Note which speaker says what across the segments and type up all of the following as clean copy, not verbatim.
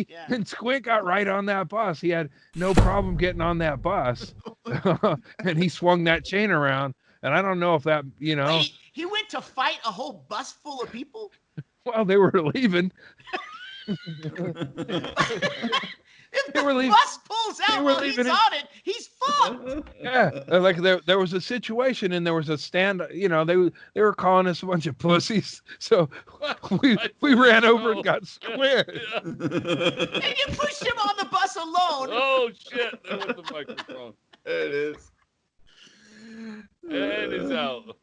Speaker 1: Yeah.
Speaker 2: And Squint got right on that bus. He had no problem getting on that bus. And he swung that chain around. And I don't know if that,
Speaker 1: Wait, he went to fight a whole bus full of people?
Speaker 2: well, they were leaving.
Speaker 1: If
Speaker 2: They
Speaker 1: the
Speaker 2: were leaving.
Speaker 1: bus pulls
Speaker 2: They
Speaker 1: out
Speaker 2: were
Speaker 1: while he's
Speaker 2: leaving it.
Speaker 1: on it, he's fucked.
Speaker 2: Yeah, like there was a situation and there was a stand. They were calling us a bunch of pussies, so we ran over and got Squint.
Speaker 3: Yeah.
Speaker 1: And you pushed him on the bus alone.
Speaker 3: Oh shit! There was the microphone.
Speaker 4: It is.
Speaker 3: And it's out.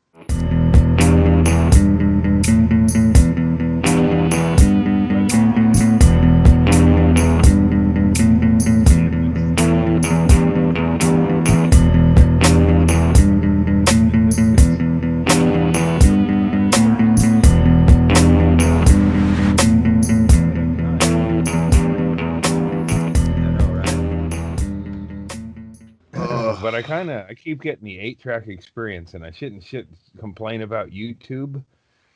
Speaker 2: But I keep getting the 8-track experience, and I shouldn't complain about YouTube,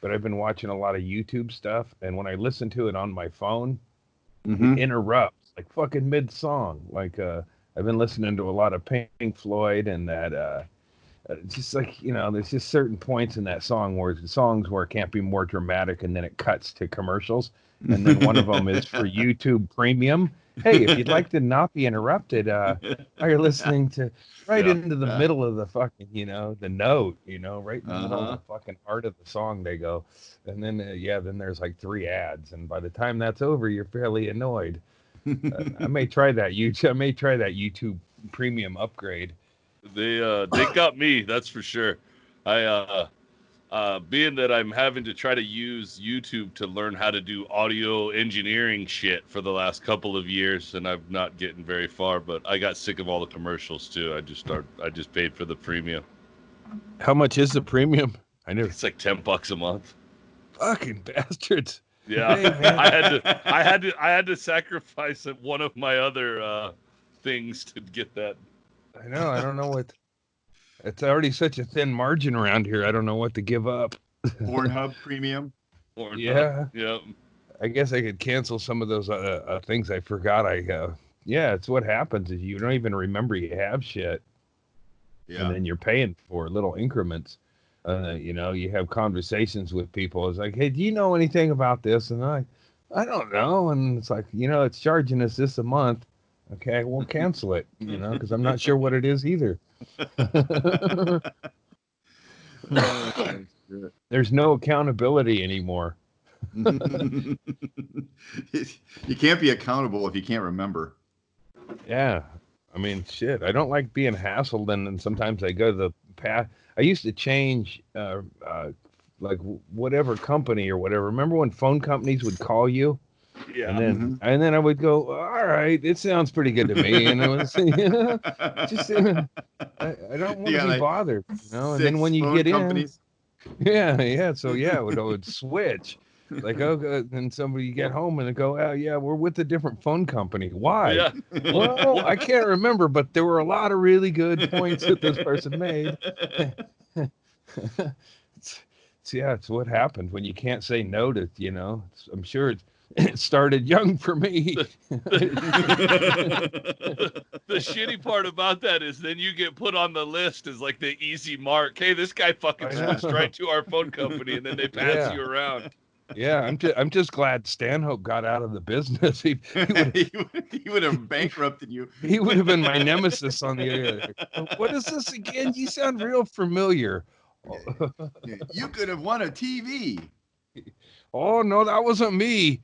Speaker 2: but I've been watching a lot of YouTube stuff, and when I listen to it on my phone, it interrupts like fucking mid song. Like I've been listening to a lot of Pink Floyd, and that just like there's just certain points in that song where it can't be more dramatic, and then it cuts to commercials, and then one of them is for YouTube Premium. Hey, if you'd like to not be interrupted, while you're listening to into the middle of the fucking, the note, right in the middle of the fucking heart of the song they go. And then, then there's like 3 ads. And by the time that's over, you're fairly annoyed. I may try that YouTube Premium upgrade.
Speaker 3: They got me, that's for sure. Being that I'm having to try to use YouTube to learn how to do audio engineering shit for the last couple of years, and I'm not getting very far, but I got sick of all the commercials too. I just paid for the premium.
Speaker 2: How much is the premium? I know
Speaker 3: it's like $10 a month.
Speaker 2: Fucking bastards.
Speaker 3: Yeah. Hey, I had to sacrifice one of my other things to get that.
Speaker 2: I know. I don't know what. It's already such a thin margin around here. I don't know what to give up.
Speaker 4: Pornhub Premium.
Speaker 2: Yeah.
Speaker 3: Yep.
Speaker 2: I guess I could cancel some of those things I forgot. It's what happens is you don't even remember you have shit. Yeah. And then you're paying for little increments. You have conversations with people. It's like, hey, do you know anything about this? And I don't know. And it's like, it's charging us this a month. Okay, we'll cancel it, because I'm not sure what it is either. There's no accountability anymore.
Speaker 4: You can't be accountable if you can't remember.
Speaker 2: Yeah. I mean, shit. I don't like being hassled, and then sometimes I go to the path. I used to change, like whatever company or whatever. Remember when phone companies would call you?
Speaker 3: Yeah.
Speaker 2: And then I would go, all right, it sounds pretty good to me. And it was, just, I don't want to be bothered, And then when you get companies. In, so it would switch. Like, then somebody get home and they go, oh, yeah, we're with a different phone company. Why? Yeah. Well, I can't remember, but there were a lot of really good points that this person made. It's what happens when you can't say no to, I'm sure it started young for me.
Speaker 3: The shitty part about that is then you get put on the list as like the easy mark. Hey, this guy fucking switched right to our phone company, and then they pass you around.
Speaker 2: Yeah, I'm just glad Stanhope got out of the business. He
Speaker 4: would have bankrupted you.
Speaker 2: He would have been my nemesis on the air. What is this again? You sound real familiar.
Speaker 4: You could have won a TV.
Speaker 2: Oh, no, that wasn't me.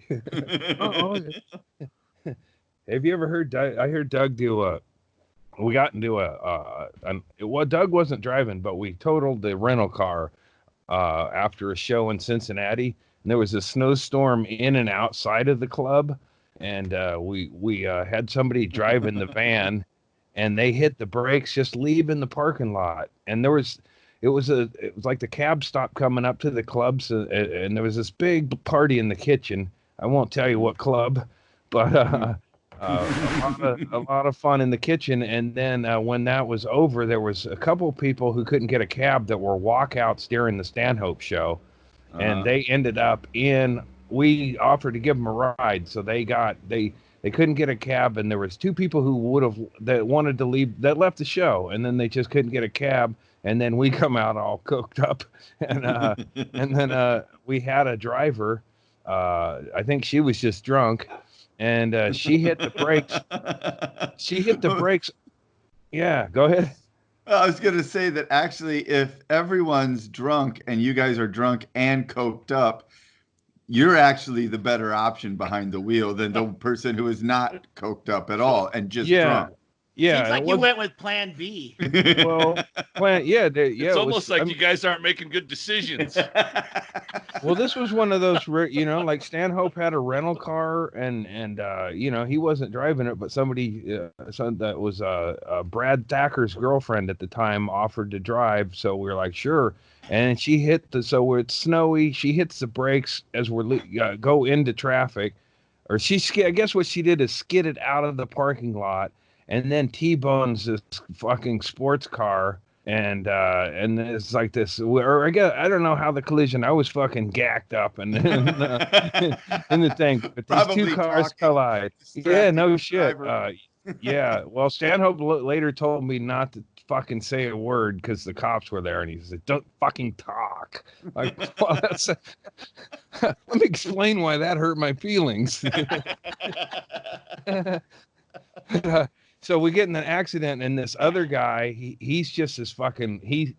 Speaker 2: Have you ever heard I heard Doug do we got into Doug wasn't driving, but we totaled the rental car after a show in Cincinnati. And there was a snowstorm in and outside of the club. And we had somebody driving the van, and they hit the brakes just leaving the parking lot. And it was like the cab stopped coming up to the clubs, and there was this big party in the kitchen. I won't tell you what club, but a lot of fun in the kitchen. And then when that was over, there was a couple of people who couldn't get a cab that were walkouts during the Stanhope show, and they ended up in we offered to give them a ride, so they couldn't get a cab, and there was two people that wanted to leave, that left the show, and then they just couldn't get a cab, and then we come out all cooked up, and then we had a driver. I think she was just drunk, and she hit the brakes. She hit the brakes. Yeah, go ahead.
Speaker 4: I was going to say that actually, if everyone's drunk and you guys are drunk and coked up, you're actually the better option behind the wheel than the person who is not coked up at all and just drunk.
Speaker 2: Yeah,
Speaker 1: seems like you went with Plan B.
Speaker 2: Well,
Speaker 3: It's almost like you guys aren't making good decisions.
Speaker 2: Well, this was one of those, like Stanhope had a rental car, and he wasn't driving it, but somebody that was Brad Thacker's girlfriend at the time offered to drive, so we were like, sure. And she hit so where it's snowy, she hits the brakes as we're go into traffic, or I guess what she did is skidded out of the parking lot, and then T-bones this fucking sports car, and it's like this, or I guess I don't know how the collision. I was fucking gacked up and in the thing, but these
Speaker 4: Probably
Speaker 2: two cars collide. Yeah, no shit. Yeah. Well, Stanhope later told me not to fucking say a word because the cops were there, and he said, "Don't fucking talk." Like, well, let me explain why that hurt my feelings. So we get in an accident, and this other guy, he's just as fucking, he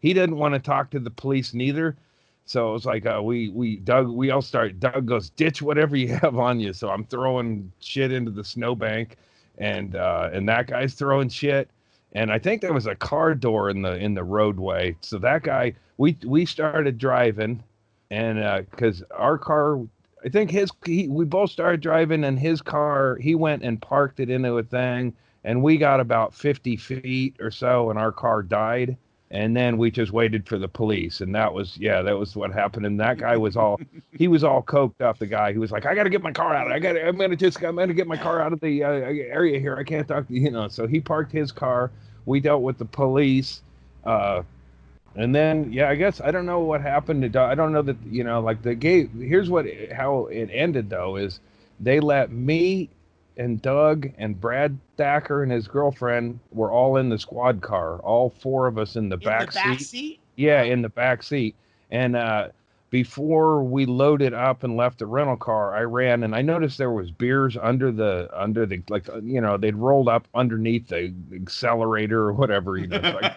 Speaker 2: didn't want to talk to the police neither. So it was like, Doug goes, ditch whatever you have on you. So I'm throwing shit into the snowbank, and that guy's throwing shit. And I think there was a car door in the roadway. So that guy, we started driving, and cause our car, I think we both started driving, and his car, he went and parked it into a thing, and we got about 50 feet or so, and our car died. And then we just waited for the police, and that was what happened. And that guy was all coked up. The guy, he was like, I got to get my car out. I'm going to get my car out of the area here. I can't talk to you. So he parked his car. We dealt with the police. And then, I guess, I don't know what happened. I don't know that, like here's how it ended, though, is they let me and Doug and Brad Thacker and his girlfriend were all in the squad car, all four of us in the back seat. Yeah, in the back seat. And before we loaded up and left the rental car, I ran, and I noticed there was beers under the like, they'd rolled up underneath the accelerator or whatever, It's like,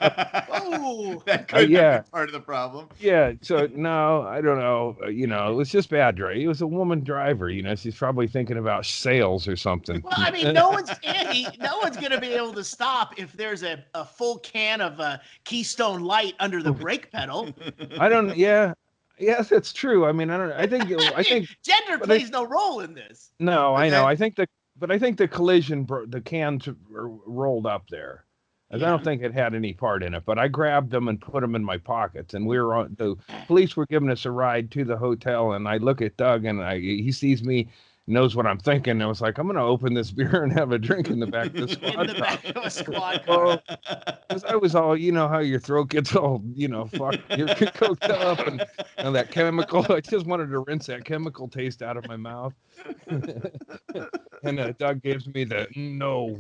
Speaker 4: oh, that could be part of the problem.
Speaker 2: Yeah, so no, I don't know. It was just bad driving. It was a woman driver. She's probably thinking about sales or something.
Speaker 1: Well, I mean, no one's going to be able to stop if there's a full can of Keystone Light under the brake pedal.
Speaker 2: I don't. Yeah. Yes, that's true. I mean, I think
Speaker 1: gender plays no role in this.
Speaker 2: No, I know. I think the collision, the cans rolled up there. I don't think it had any part in it, but I grabbed them and put them in my pockets, and the police were giving us a ride to the hotel, and I look at Doug, and he sees me, knows what I'm thinking. I was like, I'm going to open this beer and have a drink in the back of the squad car.
Speaker 1: In the back of a squad car.
Speaker 2: Because I was all, how your throat gets all, fuck, you're coked up, and that chemical. I just wanted to rinse that chemical taste out of my mouth. And Doug gives me the no.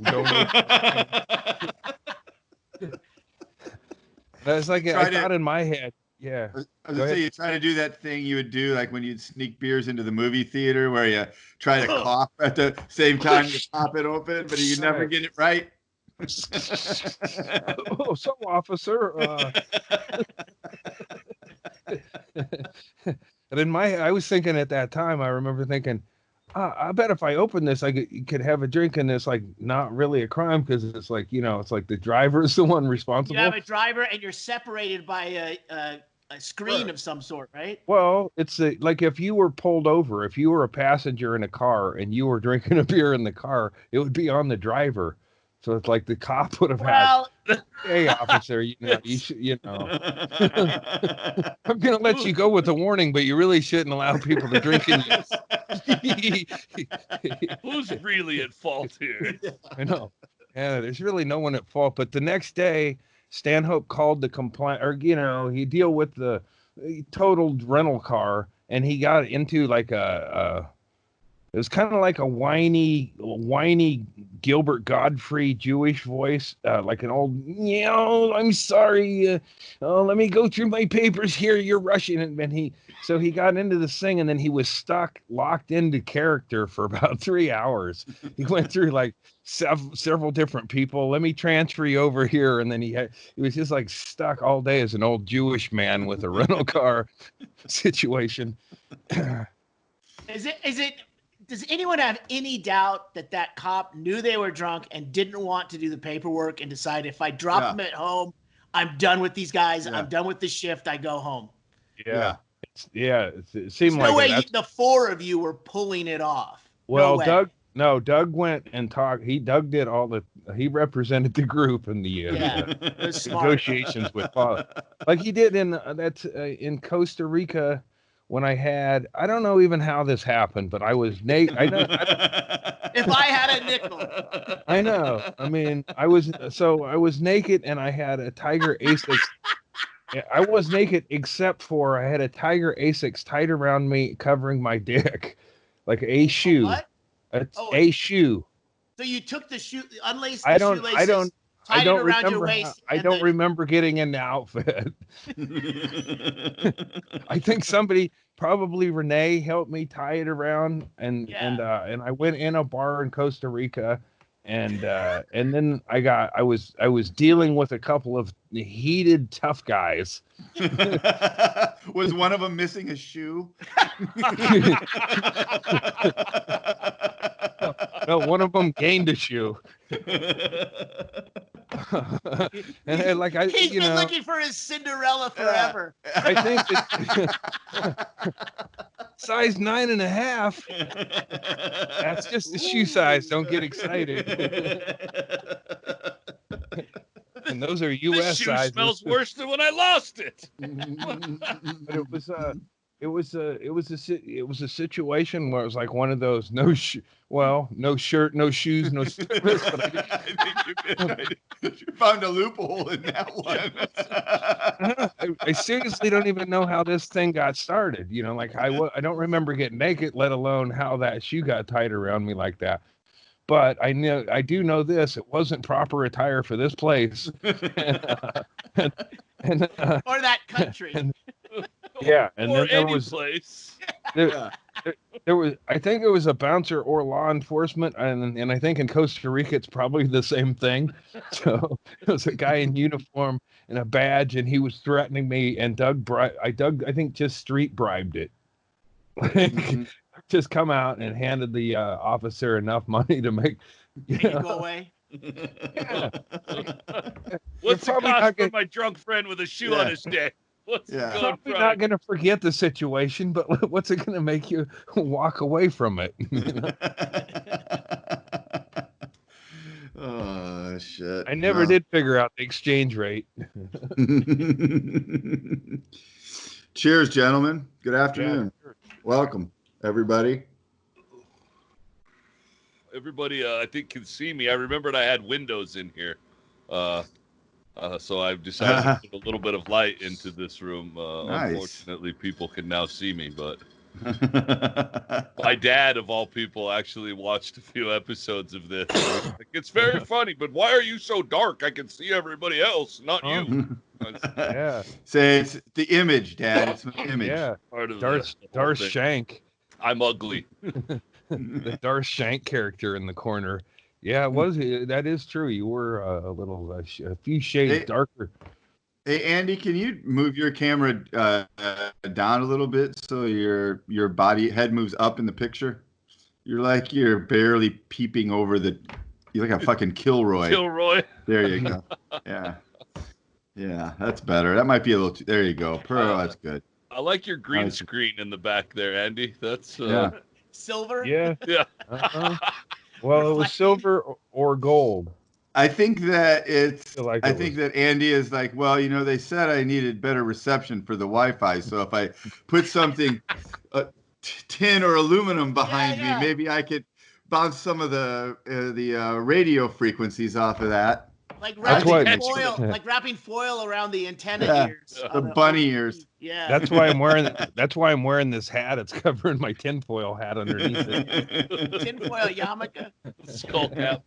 Speaker 2: That's like I thought in my head. Yeah.
Speaker 4: I was gonna say, you try to do that thing you would do like when you'd sneak beers into the movie theater where you try to cough at the same time you pop it open, but you never get it right.
Speaker 2: Oh, so officer. And I was thinking at that time, I remember thinking, I bet if I open this, I could have a drink, and it's like not really a crime because it's like, it's like the driver is the one responsible.
Speaker 1: You have a driver, and you're separated by a screen of some sort, right?
Speaker 2: Well, it's like if you were pulled over, if you were a passenger in a car and you were drinking a beer in the car, it would be on the driver. So it's like the cop would have had, hey, officer, you should, I'm going to let you go with a warning, but you really shouldn't allow people to drink in this.
Speaker 3: Who's really at fault here?
Speaker 2: I know. Yeah, there's really no one at fault. But the next day, Stanhope called the complaint, or, he deal with the totaled rental car, and he got into like it was kind of like a whiny Gilbert Godfrey Jewish voice, like an old, I'm sorry, let me go through my papers here. You're rushing, and he got into this thing, and then he was locked into character for about 3 hours. He went through like several different people. Let me transfer you over here, and then he was just like stuck all day as an old Jewish man with a rental car situation.
Speaker 1: Is it? Does anyone have any doubt that cop knew they were drunk and didn't want to do the paperwork and decide, if I drop them at home, I'm done with these guys. Yeah. I'm done with the shift. I go home.
Speaker 2: Yeah. It seemed
Speaker 1: no
Speaker 2: like
Speaker 1: way the four of you were pulling it off.
Speaker 2: Well, Doug went and talked. Doug did he represented the group in the negotiations with Paul, like he did in Costa Rica. When I don't know even how this happened, but I was naked.
Speaker 1: If I had a nickel.
Speaker 2: I know. I mean, I was naked and I had a Tiger Asics. I was naked except for I had a Tiger Asics tied around me, covering my dick, like a shoe.
Speaker 1: What?
Speaker 2: A shoe.
Speaker 1: So you took the shoe, unlaced the shoelaces. I don't
Speaker 2: remember getting in the outfit. I think somebody, probably Renee, helped me tie it around, and I went in a bar in Costa Rica, and then I was dealing with a couple of heated tough guys.
Speaker 4: Was one of them missing a shoe?
Speaker 2: No, one of them gained a shoe. and like
Speaker 1: he's been looking for his Cinderella forever.
Speaker 2: I think size 9.5. That's just the shoe size. Don't get excited. And those are U.S.
Speaker 3: This shoe
Speaker 2: sizes.
Speaker 3: Smells worse than when I lost it.
Speaker 2: But it was a situation where it was like one of those no shirt, no shoes, no service. But
Speaker 4: you found a loophole in that one.
Speaker 2: I seriously don't even know how this thing got started. Like I don't remember getting naked, let alone how that shoe got tied around me like that. But I do know this: it wasn't proper attire for this place,
Speaker 1: or that country.
Speaker 2: And
Speaker 3: or
Speaker 2: then
Speaker 3: any place.
Speaker 2: There was, I think it was a bouncer or law enforcement, and I think in Costa Rica it's probably the same thing. So it was a guy in uniform and a badge, and he was threatening me. And Doug, I think just street bribed it. Just come out and handed the officer enough money to make
Speaker 1: go away.
Speaker 3: Yeah. What's the cost for my drunk friend with a shoe on his dick?
Speaker 2: Probably not going to forget the situation, but what's it going to make you walk away from it?
Speaker 4: Oh, shit.
Speaker 2: I never did figure out the exchange rate.
Speaker 4: Cheers, gentlemen. Good afternoon. Yeah. Welcome, everybody.
Speaker 3: Everybody, I think, can see me. I remembered I had windows in here. So I've decided to put a little bit of light into this room. Nice. Unfortunately, people can now see me, but my dad, of all people, actually watched a few episodes of this. It's very funny, but why are you so dark? I can see everybody else, not you.
Speaker 2: Yeah.
Speaker 4: Say it's the image, Dad. It's the image.
Speaker 2: Yeah. Darth Shank.
Speaker 3: I'm ugly.
Speaker 2: The Darth Shank character in the corner. Yeah, it was. That is true. You were a few shades darker.
Speaker 4: Hey, Andy, can you move your camera down a little bit so your head moves up in the picture? You're barely peeping over you're like a fucking Kilroy.
Speaker 3: Kilroy.
Speaker 4: There you go. Yeah. Yeah, that's better. That might be a little there you go. That's good.
Speaker 3: I like your green screen in the back there, Andy. That's
Speaker 1: silver?
Speaker 2: Yeah.
Speaker 3: Yeah.
Speaker 2: Well, it was silver or gold.
Speaker 4: I think that that Andy is like, well, they said I needed better reception for the Wi-Fi, so if I put something tin or aluminum behind me, maybe I could bounce some of the radio frequencies off of that.
Speaker 1: Like
Speaker 2: That's
Speaker 1: wrapping foil around the antenna ears.
Speaker 4: The bunny ears.
Speaker 1: Yeah.
Speaker 2: That's why I'm wearing. That's why I'm wearing this hat. It's covering my tinfoil hat underneath it.
Speaker 1: Tinfoil yarmulke.
Speaker 3: Skull cap.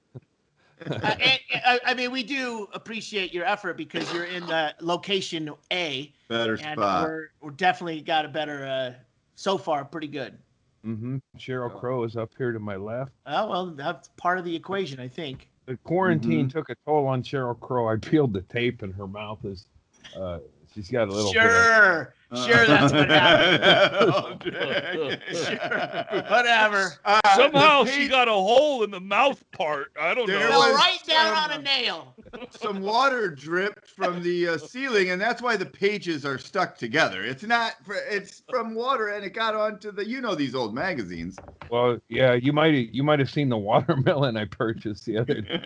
Speaker 1: I mean, we do appreciate your effort because you're in the location A.
Speaker 4: Better spot.
Speaker 1: We're definitely got a better. So far, pretty good.
Speaker 2: Mm-hmm. Sheryl Crow is up here to my left.
Speaker 1: Oh well, that's part of the equation, I think.
Speaker 2: The quarantine took a toll on Sheryl Crow. I peeled the tape, and her mouth is. She's got a little.
Speaker 1: Sure, that's what happened. Sure, whatever.
Speaker 3: Somehow she got a hole in the mouth part. I don't know.
Speaker 1: Fell right down on a nail.
Speaker 4: Some water dripped from the ceiling, and that's why the pages are stuck together. It's not. It's from water, and it got onto the. These old magazines.
Speaker 2: Well, yeah, you might have seen the watermelon I purchased the other day.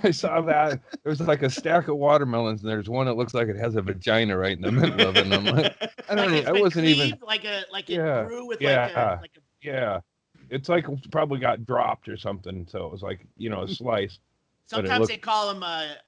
Speaker 2: I saw that. There's like a stack of watermelons, and there's one that looks like it has a vagina right in the middle of it. And I'm like, I don't know. I wasn't even.
Speaker 1: Like it grew with
Speaker 2: yeah. It's like it probably got dropped or something. So it was like a slice.
Speaker 1: Sometimes they call them a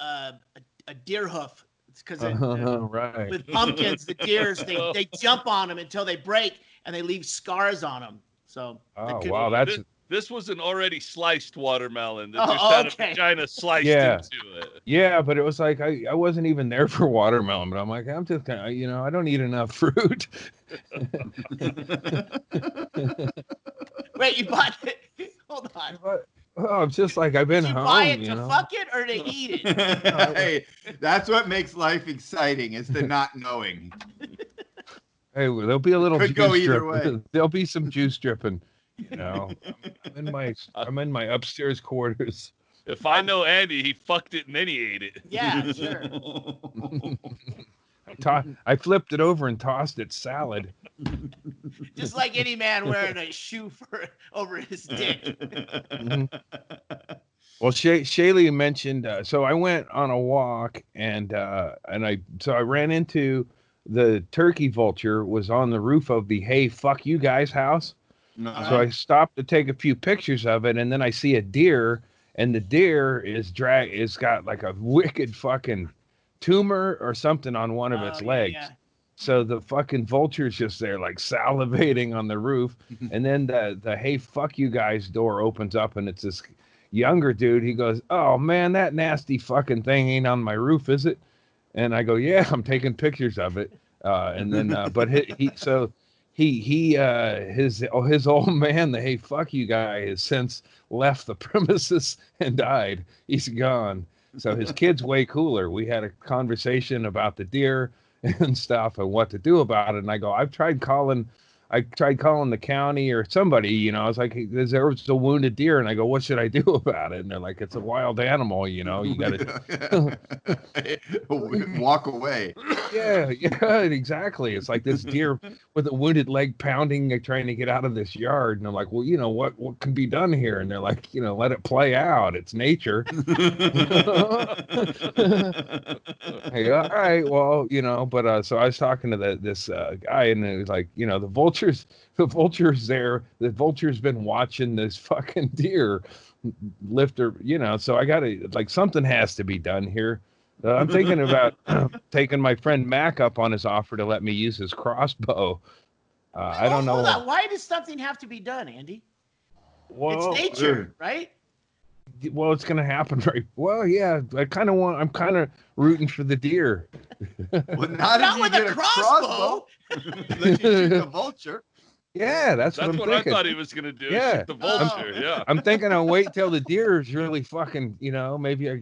Speaker 1: deer hoof. It's because
Speaker 2: right.
Speaker 1: With pumpkins, the deers they jump on them until they break, and they leave scars on them. So.
Speaker 2: Wow, that's.
Speaker 3: This was an already sliced watermelon that just had a vagina sliced into it.
Speaker 2: Yeah, but it was like I wasn't even there for watermelon, but I'm like, I'm just kind of, I don't eat enough fruit.
Speaker 1: Wait, you bought it? Hold on.
Speaker 2: Oh, I'm just like, I've been home.
Speaker 1: Did you buy it to fuck it or to eat it?
Speaker 4: Hey, that's what makes life exciting, is the not knowing.
Speaker 2: Hey, well, there'll be a little
Speaker 4: Could
Speaker 2: juice
Speaker 4: go either
Speaker 2: dripping.
Speaker 4: way.
Speaker 2: There'll be some juice dripping. I'm in my upstairs quarters.
Speaker 3: If I know Andy, he fucked it and then he ate it.
Speaker 1: Yeah, sure.
Speaker 2: I flipped it over and tossed it salad.
Speaker 1: Just like any man wearing a shoe over his dick.
Speaker 2: Mm-hmm. Well, Shaylee mentioned. So I went on a walk, and I ran into the turkey vulture was on the roof of the "Hey, fuck you guys" house. So I stopped to take a few pictures of it, and then I see a deer, and the deer is got like a wicked fucking tumor or something on one of its legs. Yeah. So the fucking vulture's just there like salivating on the roof, and then the "Hey, fuck you guys" door opens up, and it's this younger dude. He goes, "Oh man, that nasty fucking thing ain't on my roof, is it?" And I go, "Yeah, I'm taking pictures of it." And then, but his old man, the "Hey, fuck you" guy, has since left the premises and died. He's gone. So his kid's way cooler. We had a conversation about the deer and stuff and what to do about it. And I go, I tried calling the county or somebody, I was like, hey, there was a wounded deer. And I go, what should I do about it? And they're like, it's a wild animal, you got to
Speaker 4: walk away.
Speaker 2: Yeah, exactly. It's like this deer with a wounded leg pounding, trying to get out of this yard. And I'm like, well, what can be done here? And they're like, let it play out. It's nature. Hey, all right, well, but so I was talking to this guy, and it was like, the vulture's there. The vulture's been watching this fucking deer lift her, so I gotta, like, something has to be done here. I'm thinking about taking my friend Mac up on his offer to let me use his crossbow. I don't know.
Speaker 1: Hold on. Why does something have to be done, Andy?
Speaker 2: Well,
Speaker 1: it's nature, right?
Speaker 2: Well, it's going to happen, right? Well, yeah. I'm kind of rooting for the deer.
Speaker 4: Well, not with a crossbow. Then you shoot the vulture.
Speaker 2: Yeah, that's what I'm thinking.
Speaker 3: I thought he was going to do. Yeah. Shoot the vulture.
Speaker 2: I'm thinking I'll wait till the deer is really fucking, maybe, I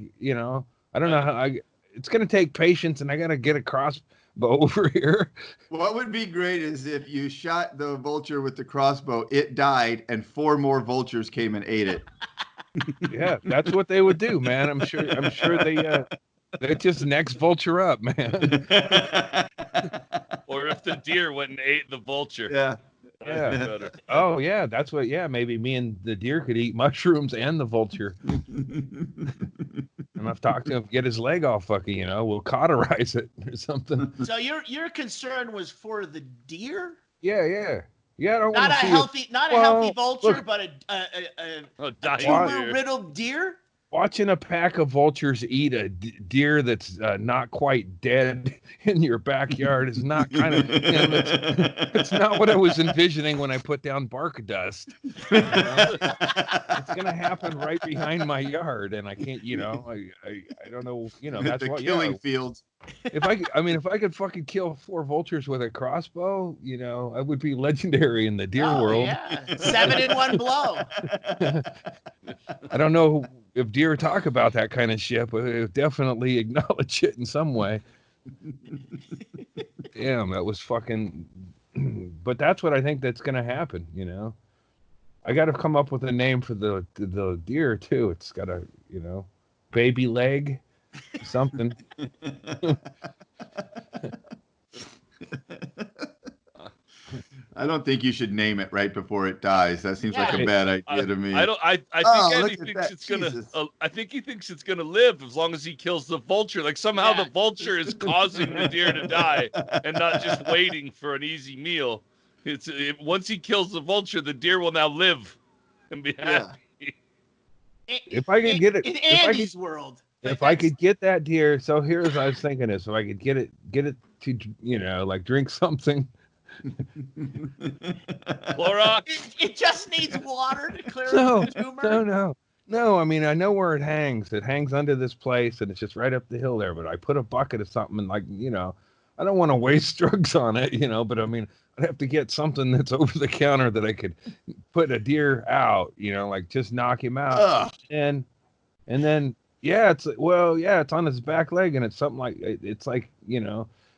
Speaker 2: don't know how it's going to take patience, and I got to get a crossbow over here.
Speaker 4: What would be great is if you shot the vulture with the crossbow, it died, and 4 more vultures came and ate it.
Speaker 2: Yeah, that's what they would do, man. I'm sure they just next vulture up, man.
Speaker 3: Or if the deer went and ate the vulture.
Speaker 4: Yeah.
Speaker 2: Yeah. Oh, yeah. That's what. Yeah. Maybe me and the deer could eat mushrooms and the vulture. And I've talked to him, get his leg off, fucking. We'll cauterize it or something.
Speaker 1: So your concern was for the deer?
Speaker 2: Yeah. I don't
Speaker 1: not a healthy vulture, but a tumor-riddled deer.
Speaker 2: watching a pack of vultures eat a deer that's not quite dead in your backyard is not kind of, it's not what I was envisioning when I put down bark dust. It's gonna happen right behind my yard, and I can't, I don't know, that's
Speaker 4: the
Speaker 2: what
Speaker 4: killing fields.
Speaker 2: If I could fucking kill 4 vultures with a crossbow, I would be legendary in the deer world.
Speaker 1: Yeah, 7 in one blow.
Speaker 2: I don't know if deer talk about that kind of shit, but they definitely acknowledge it in some way. Damn, that was fucking. But that's what I think that's gonna happen. I got to come up with a name for the deer too. It's got a baby leg, something.
Speaker 4: I don't think you should name it right before it dies. That seems like a bad idea to me.
Speaker 3: I think Andy thinks it's gonna. I think he thinks it's gonna live as long as he kills the vulture. Like somehow the vulture is causing the deer to die, and not just waiting for an easy meal. Once he kills the vulture, the deer will now live and be happy.
Speaker 2: If I could get it
Speaker 1: in Andy's world.
Speaker 2: If I could get that deer, so here's what I was thinking is, if I could get it to like drink something.
Speaker 3: Clorox.
Speaker 1: It just needs water to clear up the tumor.
Speaker 2: No. I mean, I know where it hangs. It hangs under this place, and it's just right up the hill there. But I put a bucket of something, and I don't want to waste drugs on it, But I mean, I'd have to get something that's over the counter that I could put a deer out, like just knock him out, and then it's on his back leg, and it's something like it's like.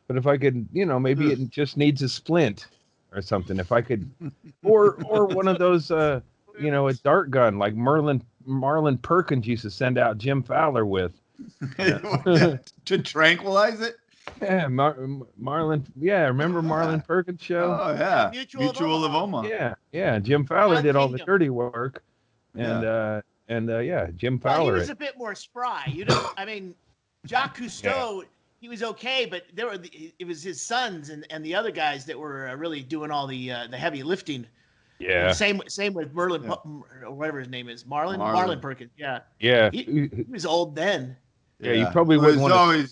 Speaker 2: But if I could, maybe it just needs a splint or something. If I could, or one of those, a dart gun like Marlon Perkins used to send out Jim Fowler with.
Speaker 4: To tranquilize it?
Speaker 2: Yeah, Marlon. Yeah, remember Marlon Perkins show?
Speaker 4: Oh yeah, Mutual of Omaha.
Speaker 2: Yeah. Jim Fowler did all the dirty work, and Jim Fowler.
Speaker 1: Well, he was a bit more spry. I mean, Jacques Cousteau. Yeah. He was okay, but it was his sons and the other guys that were really doing all the heavy lifting.
Speaker 2: Yeah.
Speaker 1: Same with Merlin, or whatever his name is, Marlon Perkins. Yeah.
Speaker 2: Yeah.
Speaker 1: He was old then.
Speaker 2: Yeah, you probably wouldn't want
Speaker 4: to. It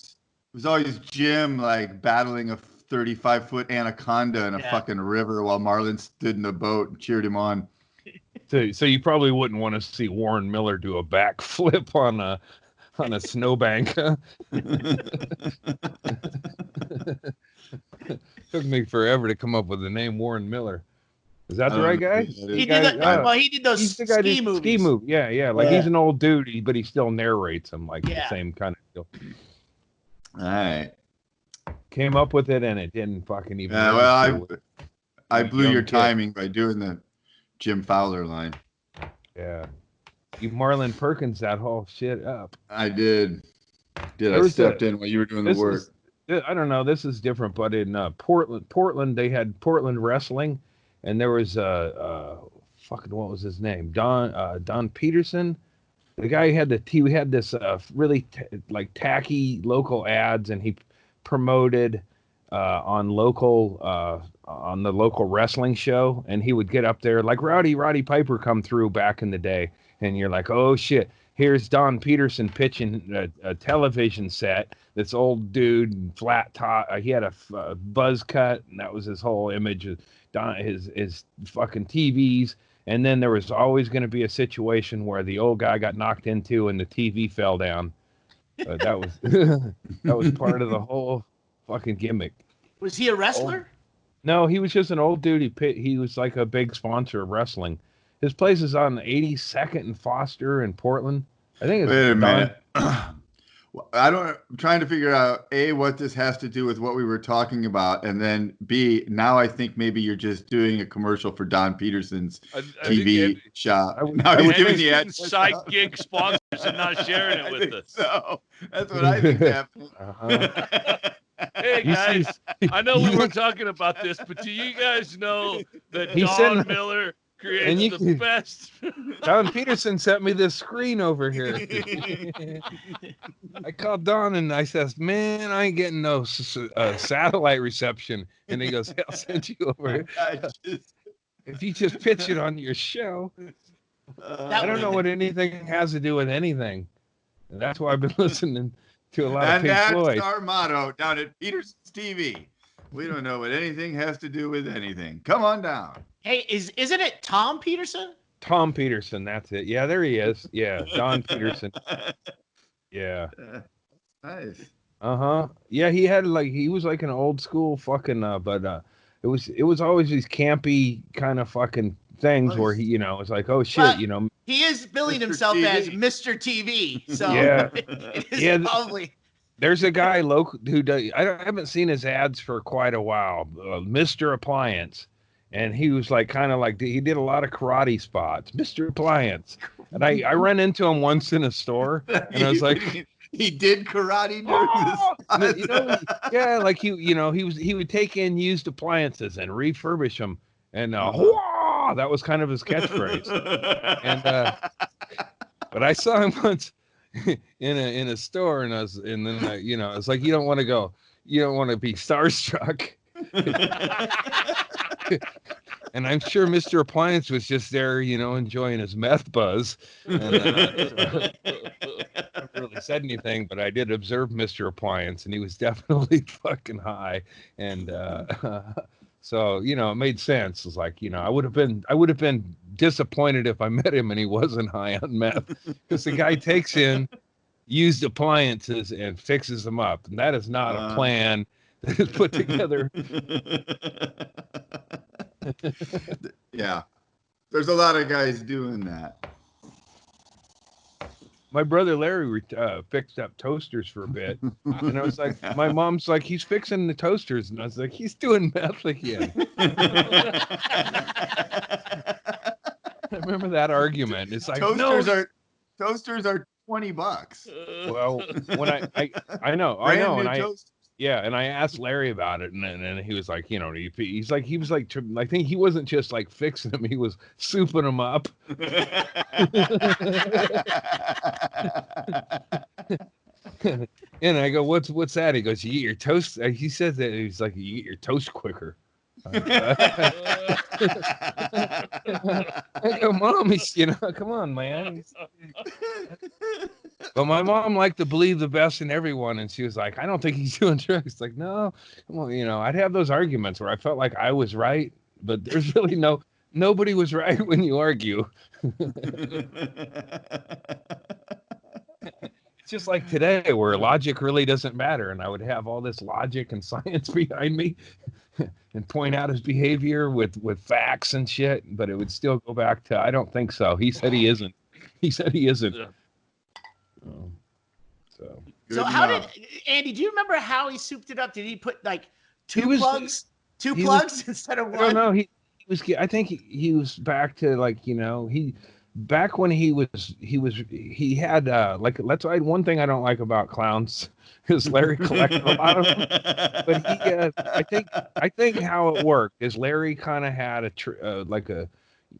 Speaker 4: was always Jim like battling a 35-foot anaconda in a fucking river while Marlon stood in a boat and cheered him on.
Speaker 2: So you probably wouldn't want to see Warren Miller do a backflip on a snowbank. Took me forever to come up with the name Warren Miller. Is that the right guy?
Speaker 1: He did those ski movies.
Speaker 2: Ski move, yeah. Like he's an old dude, but he still narrates them like the same kind of deal.
Speaker 4: All right.
Speaker 2: Came up with it, and it didn't fucking even.
Speaker 4: Yeah, well, I blew your timing by doing the Jim Fowler line.
Speaker 2: Yeah. You Marlon Perkins that whole shit up.
Speaker 4: I did. I stepped in while you were doing the work.
Speaker 2: I don't know. This is different, but in Portland, they had Portland wrestling, and there was what was his name? Don Peterson. The guy had this really tacky local ads, and he promoted on the local wrestling show, and he would get up there like Roddy Piper come through back in the day. And you're like, oh shit! Here's Don Peterson pitching a television set. This old dude, flat top. He had a buzz cut, and that was his whole image of his fucking TVs. And then there was always going to be a situation where the old guy got knocked into and the TV fell down. That was part of the whole fucking gimmick.
Speaker 1: Was he a wrestler?
Speaker 2: No, he was just an old dude. He was like a big sponsor of wrestling. His place is on 82nd and Foster in Portland. I think it's.
Speaker 4: Wait a minute. I'm trying to figure out A, what this has to do with what we were talking about, and then B, now I think maybe you're just doing a commercial for Don Peterson's TV shop.
Speaker 3: Now he's giving the side gig sponsors and not sharing it with us.
Speaker 4: So that's what I think happened.
Speaker 3: Hey guys, I know we weren't talking about this, but do you guys know that Don Miller creates the best?
Speaker 2: Don Peterson sent me this screen over here. I called Don and I says, "Man, I ain't getting no satellite reception." And he goes, "Hey, I'll send you over here if you just pitch it on your show." I don't know what anything has to do with anything. And that's why I've been listening to a lot of Pink Floyd.
Speaker 4: And that's our motto down at Peterson's TV. We don't know what anything has to do with anything. Come on down.
Speaker 1: Hey, isn't it Tom Peterson?
Speaker 2: Tom Peterson, that's it. Yeah, there he is. Yeah, Don Peterson. Yeah.
Speaker 4: Nice.
Speaker 2: Yeah, he was like an old school fucking but it was always these campy kind of fucking things where he, it's like, oh shit,
Speaker 1: well, he is billing
Speaker 4: Mr.
Speaker 1: himself
Speaker 4: TV.
Speaker 1: as Mr. TV. So
Speaker 2: yeah.
Speaker 1: it is probably.
Speaker 2: There's a guy local who does. I haven't seen his ads for quite a while. Mr. Appliance, and he was like kind of like he did a lot of karate spots. Mr. Appliance, and I ran into him once in a store, and I was like,
Speaker 4: he did karate during this.
Speaker 2: Yeah, like he would take in used appliances and refurbish them, and that was kind of his catchphrase. And but I saw him once in a store, and then it's like you don't want to be starstruck. And I'm sure Mr. Appliance was just there, enjoying his meth buzz. And, I haven't really said anything, but I did observe Mr. Appliance, and he was definitely fucking high. And so, it made sense. It was like, I would have been disappointed if I met him and he wasn't high on meth, because the guy takes in used appliances and fixes them up, and that is not a plan that is put together.
Speaker 4: Yeah, there's a lot of guys doing that.
Speaker 2: My brother Larry fixed up toasters for a bit, and I was like, my mom's like, he's fixing the toasters, and I was like, he's doing meth again. I remember that argument. It's like
Speaker 4: toasters are $20.
Speaker 2: Well, when I know, and I asked Larry about it, and he was like, he was like, I think he wasn't just like fixing them, he was souping them up. And I go, what's that? He goes, you eat your toast. He says that he's like, you eat your toast quicker. I go, Mom, come on, man. But my mom liked to believe the best in everyone, and she was like, I don't think he's doing drugs. Like, no, well, I'd have those arguments where I felt like I was right, but there's really nobody was right when you argue. It's just like today, where logic really doesn't matter, and I would have all this logic and science behind me and point out his behavior with facts and shit, but it would still go back to, I don't think so. He said he isn't. Yeah.
Speaker 1: So how did Andy? Do you remember how he souped it up? Did he put like two plugs instead of one?
Speaker 2: I don't know. He was. I think he was back to like back when he had like, that's why one thing I don't like about clowns is Larry collected a lot of them. But I think how it worked is Larry kind of had a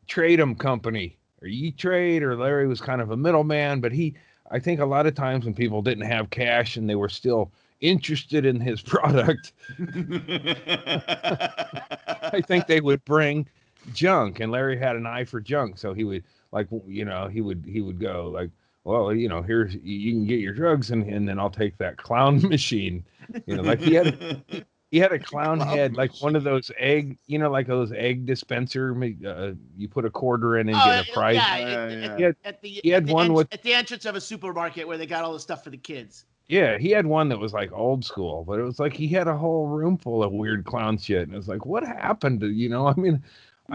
Speaker 2: trade 'em company, or E-Trade, or Larry was kind of a middleman, but I think a lot of times when people didn't have cash and they were still interested in his product, I think they would bring junk, and Larry had an eye for junk. So he would he would go like, well, here's, you can get your drugs, and then I'll take that clown machine. Like he had a clown head, like one of those egg, like those egg dispenser. You put a quarter in and get a prize.
Speaker 1: Yeah. He had one at the entrance of a supermarket where they got all the stuff for the kids.
Speaker 2: Yeah, he had one that was like old school, but it was like he had a whole room full of weird clown shit, and it was like, what happened to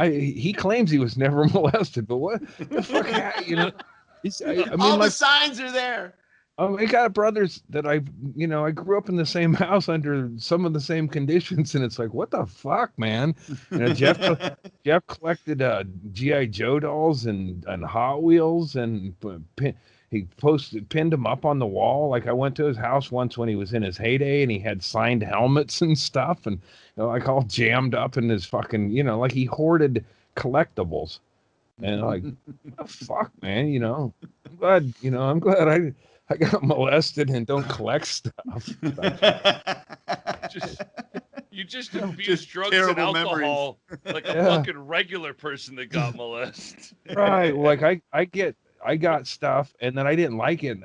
Speaker 2: he claims he was never molested, but what the fuck?
Speaker 1: All the signs are there.
Speaker 2: I got brothers that I grew up in the same house under some of the same conditions, and it's like, what the fuck, man? Jeff collected G.I. Joe dolls and Hot Wheels, and he pinned them up on the wall. Like, I went to his house once when he was in his heyday, and he had signed helmets and stuff, and like all jammed up in his fucking, like he hoarded collectibles. And like, what the fuck, man? I'm glad I got molested and don't collect stuff.
Speaker 3: You just abuse drugs and alcohol like a fucking regular person that got molested.
Speaker 2: Right. Like I got stuff and then I didn't like it.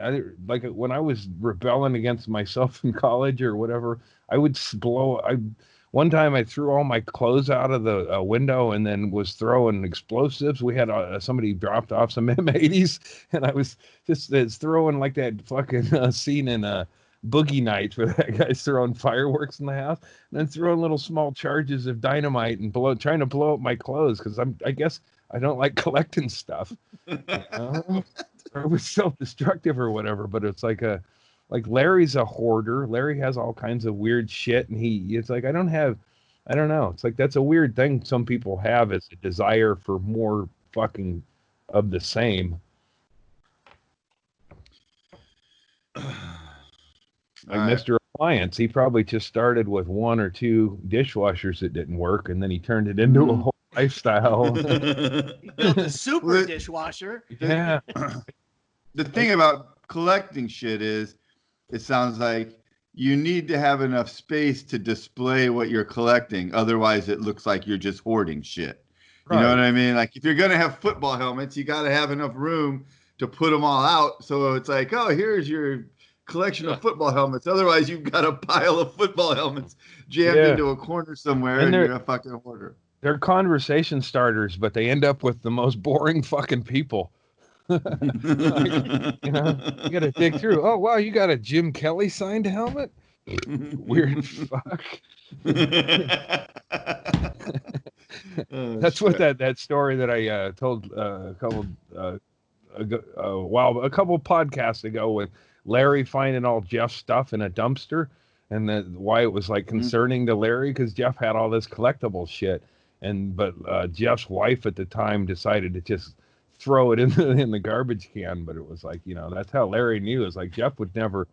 Speaker 2: Like when I was rebelling against myself in college or whatever, I would one time I threw all my clothes out of the window and then was throwing explosives. We had somebody dropped off some M80s and I was just throwing like that fucking scene in Boogie Nights where that guy's throwing fireworks in the house and then throwing little small charges of dynamite and trying to blow up my clothes because I guess I don't like collecting stuff. Or it was self-destructive or whatever, but it's like Larry's a hoarder. Larry has all kinds of weird shit and it's like I don't know. It's like that's a weird thing some people have is a desire for more fucking of the same. Like Mr. Appliance, he probably just started with 1 or 2 dishwashers that didn't work, and then he turned it into a whole lifestyle.
Speaker 1: He built a super dishwasher.
Speaker 2: Yeah.
Speaker 4: The thing about collecting shit is, it sounds like you need to have enough space to display what you're collecting. Otherwise, it looks like you're just hoarding shit. Right. You know what I mean? Like if you're going to have football helmets, you got to have enough room to put them all out. So it's like, oh, here's your collection of football helmets. Otherwise, you've got a pile of football helmets jammed into a corner somewhere, and you're a fucking hoarder.
Speaker 2: They're conversation starters, but they end up with the most boring fucking people. Like, you got to dig through. Oh wow, you got a Jim Kelly signed helmet? Weird fuck. That's what that story that I told a couple podcasts ago with Larry finding all Jeff's stuff in a dumpster, and why it was like concerning to Larry because Jeff had all this collectible shit, but Jeff's wife at the time decided to just throw it in the garbage can. But it was like, that's how Larry knew. It's like Jeff would never,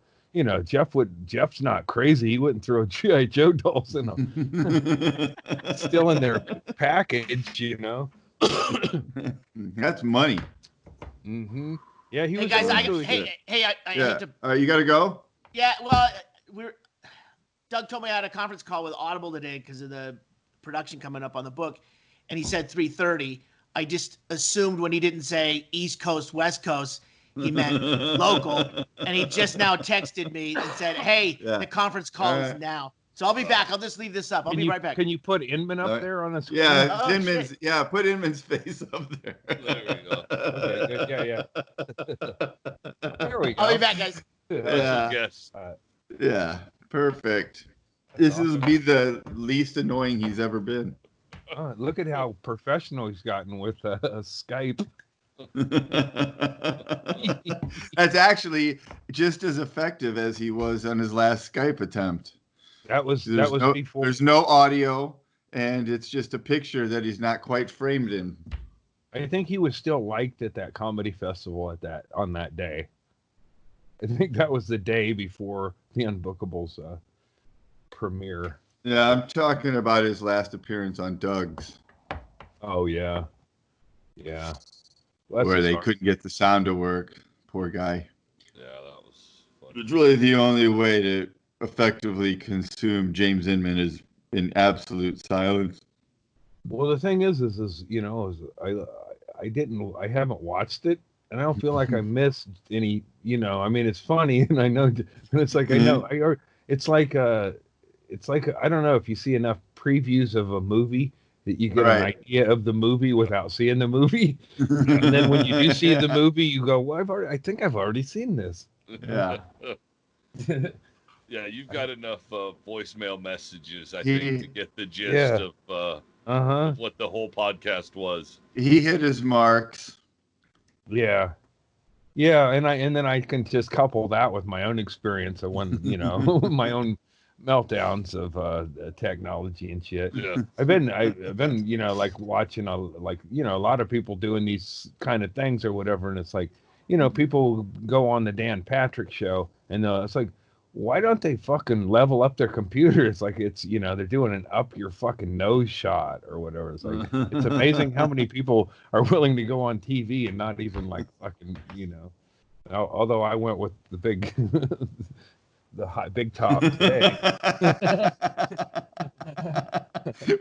Speaker 2: Jeff's not crazy. He wouldn't throw G.I. Joe dolls in them. Still in their package,
Speaker 4: That's money.
Speaker 2: Mm-hmm. Yeah, he
Speaker 1: was.
Speaker 2: Guys,
Speaker 1: I hate to.
Speaker 4: All right, you got to go.
Speaker 1: Yeah, well, Doug told me I had a conference call with Audible today because of the production coming up on the book, and he said 3:30. I just assumed when he didn't say East Coast, West Coast, he meant local, and he just now texted me and said, "Hey, the conference call is now." So I'll be back. I'll just leave this up. I'll be right back.
Speaker 2: Can you put Inman up there on the screen?
Speaker 4: Yeah, Inman's. Yeah, put Inman's face up there.
Speaker 3: There we go.
Speaker 2: Okay, yeah. There we go.
Speaker 1: I'll be back, guys.
Speaker 4: Yeah, perfect. This will be the least annoying he's ever been.
Speaker 2: Look at how professional he's gotten with Skype.
Speaker 4: That's actually just as effective as he was on his last Skype attempt.
Speaker 2: That was before.
Speaker 4: There's no audio, and it's just a picture that he's not quite framed in.
Speaker 2: I think he was still liked at that comedy festival on that day. I think that was the day before the Unbookables premiere.
Speaker 4: Yeah, I'm talking about his last appearance on Doug's.
Speaker 2: Oh yeah. Well,
Speaker 4: where they couldn't get the sound to work. Poor guy.
Speaker 3: Yeah, that was funny.
Speaker 4: It's really the only way to effectively consume James Inman is in absolute silence.
Speaker 2: Well, the thing is I haven't watched it, and I don't feel like I missed any. I mean, it's funny, and I know, and it's like it's like I don't know if you see enough previews of a movie that you get an idea of the movie without seeing the movie, and then when you do see the movie, you go, "Well, I think I've already seen this."
Speaker 4: Yeah.
Speaker 3: Yeah, you've got enough voicemail messages, I think, to get the gist of what the whole podcast was.
Speaker 4: He hit his marks.
Speaker 2: Yeah, and then I can just couple that with my own experience of when my own meltdowns of technology and shit.
Speaker 3: Yeah,
Speaker 2: I've been like watching a lot of people doing these kind of things or whatever, and it's like people go on the Dan Patrick show and it's like, why don't they fucking level up their computer? It's like they're doing an up your fucking nose shot or whatever. It's like it's amazing how many people are willing to go on TV and not even like fucking although I went with the big big top today.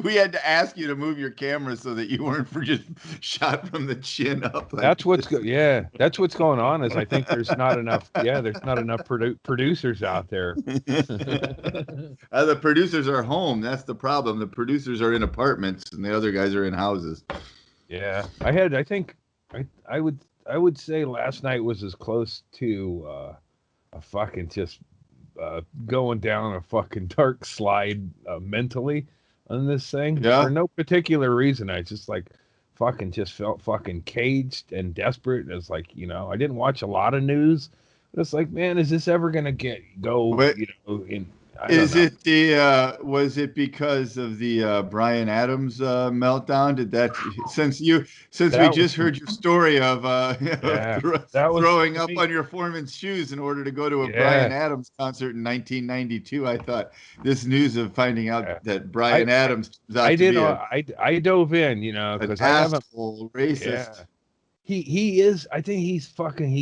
Speaker 4: We had to ask you to move your camera so that you weren't just shot from the chin up. Like
Speaker 2: that's what's that's what's going on. Is I think there's not enough. Yeah, there's not enough producers out there.
Speaker 4: The producers are home. That's the problem. The producers are in apartments, and the other guys are in houses.
Speaker 2: Yeah, I think I would say last night was as close to a fucking just going down a fucking dark slide mentally on this thing.
Speaker 4: Yeah.
Speaker 2: For no particular reason. I just like fucking just felt fucking caged and desperate. It's like, you know, I didn't watch a lot of news, but it's like, man, is this ever gonna go?
Speaker 4: But
Speaker 2: you know,
Speaker 4: is it was it because of the Bryan Adams meltdown? Did that since we just heard your story of throwing up on your foreman's shoes in order to go to a Bryan Adams concert in 1992? I thought this news of finding out that Bryan Adams
Speaker 2: I dove in, you know, because I haven't
Speaker 4: racist.
Speaker 2: Yeah. He is. I think he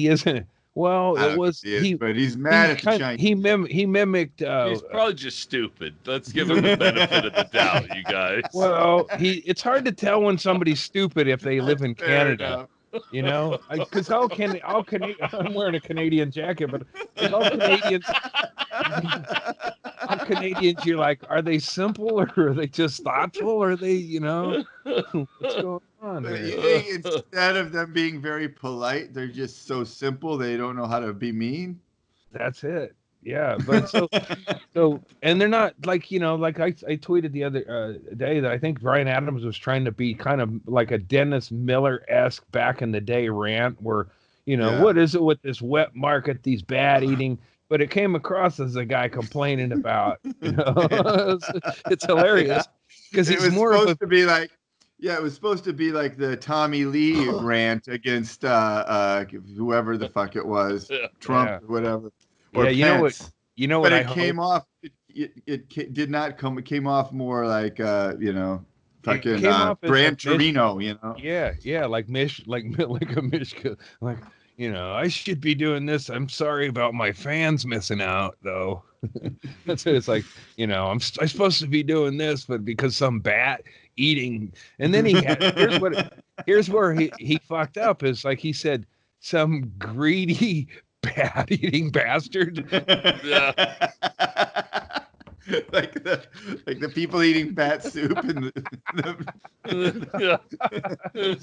Speaker 2: isn't. Well, but he's mad at the Chinese. He mimicked.
Speaker 3: He's probably just stupid. Let's give him the benefit of the doubt, you guys.
Speaker 2: Well, it's hard to tell when somebody's stupid if they live in Canada. You know, because I'm wearing a Canadian jacket, but all Canadians, you're like, are they simple or are they just thoughtful? Or are they, you know, what's going on?
Speaker 4: You think instead of them being very polite, they're just so simple they don't know how to be mean?
Speaker 2: That's it. Yeah, but so and they're not like, you know, like I tweeted the other day that I think Bryan Adams was trying to be kind of like a Dennis Miller-esque back in the day rant where, you know, what is it with this wet market, these bad eating? But it came across as a guy complaining about, you know, it's hilarious because he's more
Speaker 4: supposed to be like, it was supposed to be like the Tommy Lee rant against whoever the fuck it was, Trump or whatever. Or Pence.
Speaker 2: You know
Speaker 4: what?
Speaker 2: But
Speaker 4: it came off. It did not come. It came off more like you know, fucking Gran Torino. You know.
Speaker 2: Yeah, like a Mishka. Like, you know, I should be doing this. I'm sorry about my fans missing out, though. That's it. It's like, you know, I'm supposed to be doing this, but because some bat eating, and then here's where he fucked up. Is like he said some greedy bat eating bastard.
Speaker 4: Yeah. like the people eating bat soup and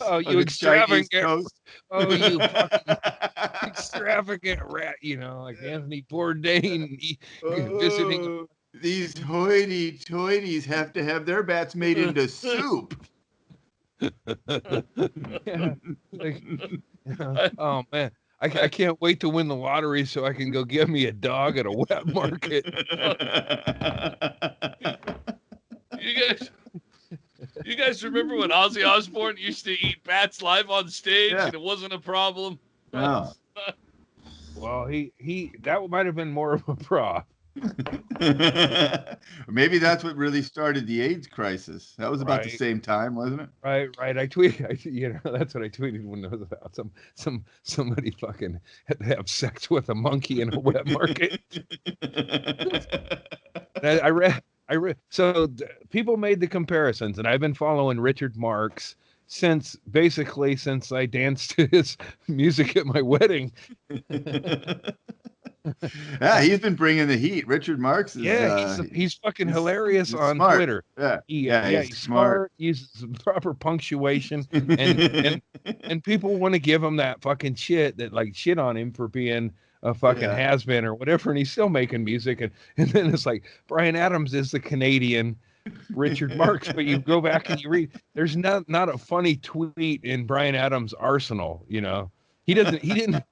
Speaker 2: oh, you extravagant! Oh, you fucking extravagant rat! You know, like Anthony Bourdain visiting.
Speaker 4: These hoity-toities have to have their bats made into soup.
Speaker 2: Yeah. Like, oh man. I can't wait to win the lottery so I can go get me a dog at a wet market.
Speaker 3: You guys remember when Ozzy Osbourne used to eat bats live on stage and it wasn't a problem?
Speaker 4: No.
Speaker 2: Well, he that might have been more of a prop.
Speaker 4: Maybe that's what really started the AIDS crisis. That was about the same time, wasn't it?
Speaker 2: Right. I tweeted. You know, that's what I tweeted when it was about somebody fucking had to have sex with a monkey in a wet market. I read. So people made the comparisons, and I've been following Richard Marx since I danced to his music at my wedding.
Speaker 4: Yeah, he's been bringing the heat. Richard Marx is
Speaker 2: he's fucking hilarious on
Speaker 4: smart.
Speaker 2: Twitter. He's smart, uses some proper punctuation, and people want to give him that fucking shit on him for being a fucking has-been or whatever, and he's still making music, and then it's like Bryan Adams is the Canadian Richard Marx, but you go back and you read, there's not a funny tweet in Bryan Adams' arsenal, you know. He didn't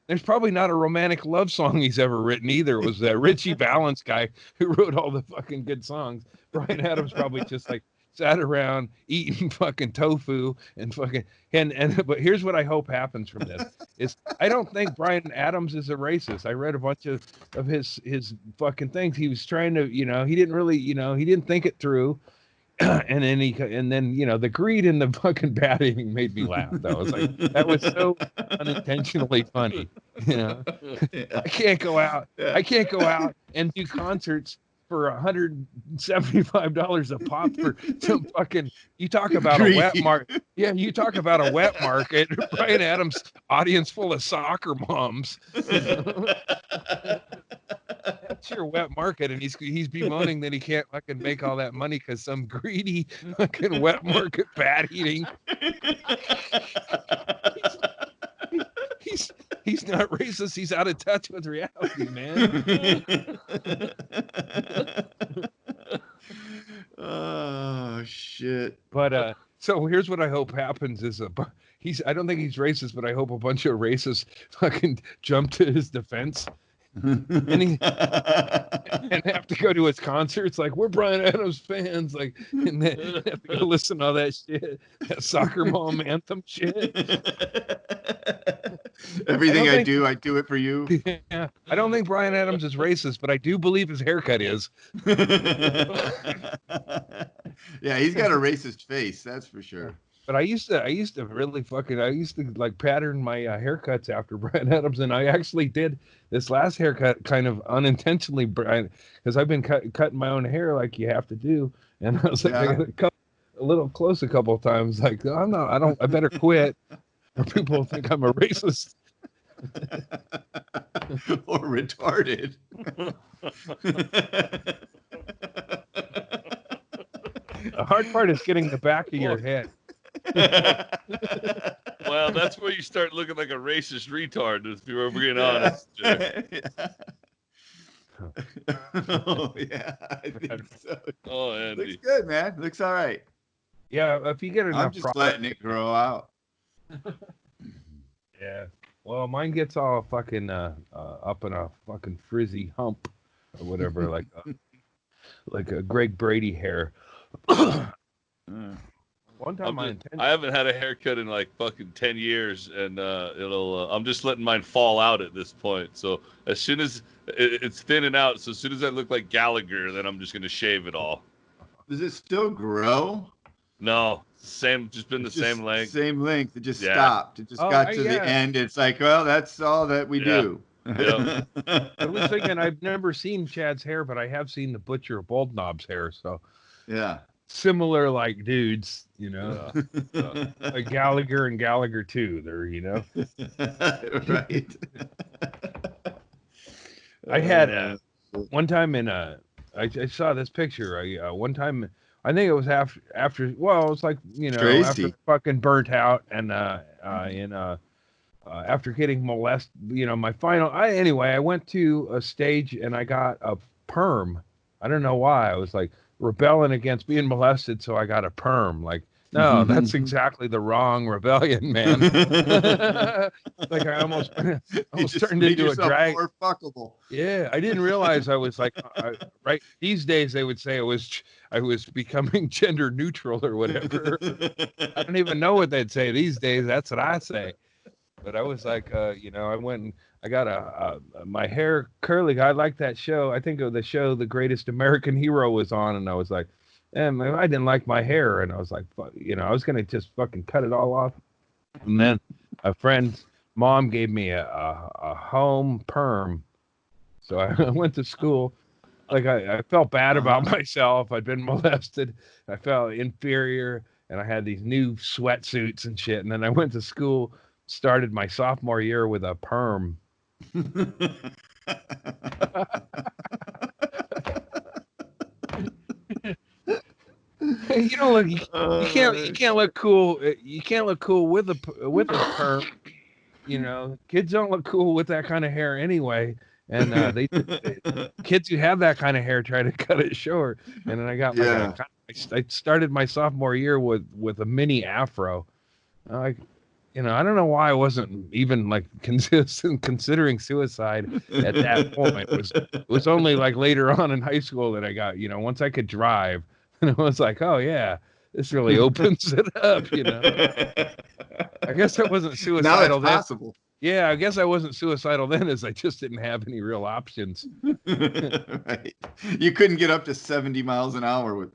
Speaker 2: there's probably not a romantic love song he's ever written either. It was that Richie Valens guy who wrote all the fucking good songs. Bryan Adams probably just like sat around eating fucking tofu and fucking but here's what I hope happens from this is I don't think Bryan Adams is a racist. I read a bunch of his fucking things. He was trying to, you know, he didn't really, you know, he didn't think it through. And then you know, the greed and the fucking bat eating made me laugh. Though. I was like, that was so unintentionally funny. You know,
Speaker 4: Yeah.
Speaker 2: I can't go out.
Speaker 4: Yeah.
Speaker 2: I can't go out and do concerts for $175 a pop for some fucking. You talk about a wet market. Yeah, you talk about a wet market. Bryan Adams' audience full of soccer moms. That's your wet market, and he's bemoaning that he can't fucking make all that money because some greedy fucking wet market bat eating. He's not racist. He's out of touch with reality, man.
Speaker 4: Oh shit.
Speaker 2: But so here's what I hope happens is I don't think he's racist, but I hope a bunch of racists fucking jump to his defense and have to go to his concerts. Like, we're Bryan Adams fans, like, and then have to go listen to all that shit, that soccer mom anthem shit.
Speaker 4: Everything I do it for you.
Speaker 2: Yeah, I don't think Bryan Adams is racist, but I do believe his haircut is.
Speaker 4: Yeah, he's got a racist face, that's for sure.
Speaker 2: But I used to really like pattern my haircuts after Bryan Adams, and I actually did this last haircut kind of unintentionally, Brian, because I've been cutting my own hair like you have to do, and I was like, I got to cut a little close a couple of times, like I better quit, or people think I'm a racist.
Speaker 4: Or retarded.
Speaker 2: The hard part is getting the back of your head.
Speaker 3: Well, that's where you start looking like a racist retard, if you're being honest.
Speaker 4: Oh, yeah, I think so.
Speaker 3: Oh, Andy.
Speaker 4: Looks good, man. Looks all right.
Speaker 2: Yeah, if you get enough
Speaker 4: I'm just letting it grow out.
Speaker 2: Yeah. Well, mine gets all fucking up in a fucking frizzy hump or whatever, like a Greg Brady hair. One time
Speaker 3: I haven't had a haircut in like fucking 10 years, and I'm just letting mine fall out at this point. So as soon as it's thinning out, so as soon as I look like Gallagher, then I'm just gonna shave it all.
Speaker 4: Does it still grow?
Speaker 3: No, same length.
Speaker 4: Same length. It just stopped. It just got to the end. It's like, well, that's all that we do.
Speaker 3: Yep.
Speaker 2: I was thinking I've never seen Chad's hair, but I have seen the Butcher Bald Knob's hair. So
Speaker 4: yeah,
Speaker 2: similar like dudes, you know, like Gallagher and Gallagher too. They're, you know,
Speaker 4: right.
Speaker 2: I had one time I saw this picture. One time. I think it was after. Well, it was like, you know,
Speaker 4: Tracy.
Speaker 2: after fucking burnt out and after getting molested. You know, anyway, I went to a stage and I got a perm. I don't know why. I was like rebelling against being molested, so I got a perm. Like, no, that's exactly the wrong rebellion, man. Like I almost turned into a drag.
Speaker 4: More fuckable.
Speaker 2: Yeah, I didn't realize I was like, right. These days they would say I was becoming gender neutral or whatever. I don't even know what they'd say these days. That's what I say. But I was like, you know, I went and I got my hair curly. I liked that show. I think of the show The Greatest American Hero was on, and I was like, I didn't like my hair, and I was like, you know, I was gonna just fucking cut it all off. And then a friend's mom gave me a home perm, so I went to school. Like I felt bad about myself. I'd been molested. I felt inferior, and I had these new sweatsuits and shit. And then I went to school, started my sophomore year with a perm. You know, look, you can't look cool. You can't look cool with a perm. You know, kids don't look cool with that kind of hair anyway. And kids who have that kind of hair try to cut it short. And then I got I started my sophomore year with a mini afro. Like, you know, I don't know why I wasn't even like considering suicide at that point. It was only like later on in high school that I got, you know, once I could drive, and I was like, oh yeah, this really opens it up, you know. I guess I wasn't suicidal
Speaker 4: now it's possible.
Speaker 2: Yeah, I guess I wasn't suicidal then, as I just didn't have any real options.
Speaker 4: Right. You couldn't get up to 70 miles an hour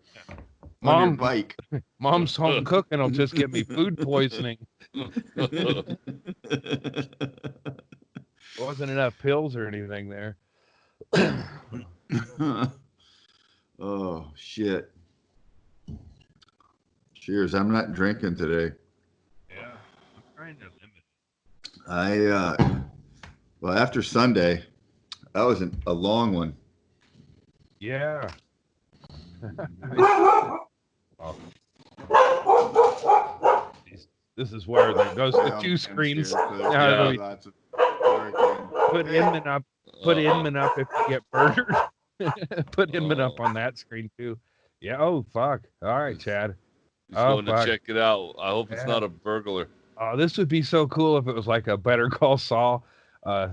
Speaker 4: on your bike.
Speaker 2: Mom's home cooking will just get me food poisoning. wasn't enough pills or anything there.
Speaker 4: Oh shit! Cheers. I'm not drinking today.
Speaker 2: Yeah, I'm trying to limit.
Speaker 4: Well, after Sunday, that was a long one.
Speaker 2: Yeah. This is where there goes the two screens. Put Inman up. Put Inman up if you get murdered. Put Inman up on that screen too. Yeah. Oh fuck. All right, Chad.
Speaker 3: Just going to check it out. I hope it's not a burglar.
Speaker 2: Oh, this would be so cool if it was like a Better Call Saul. No,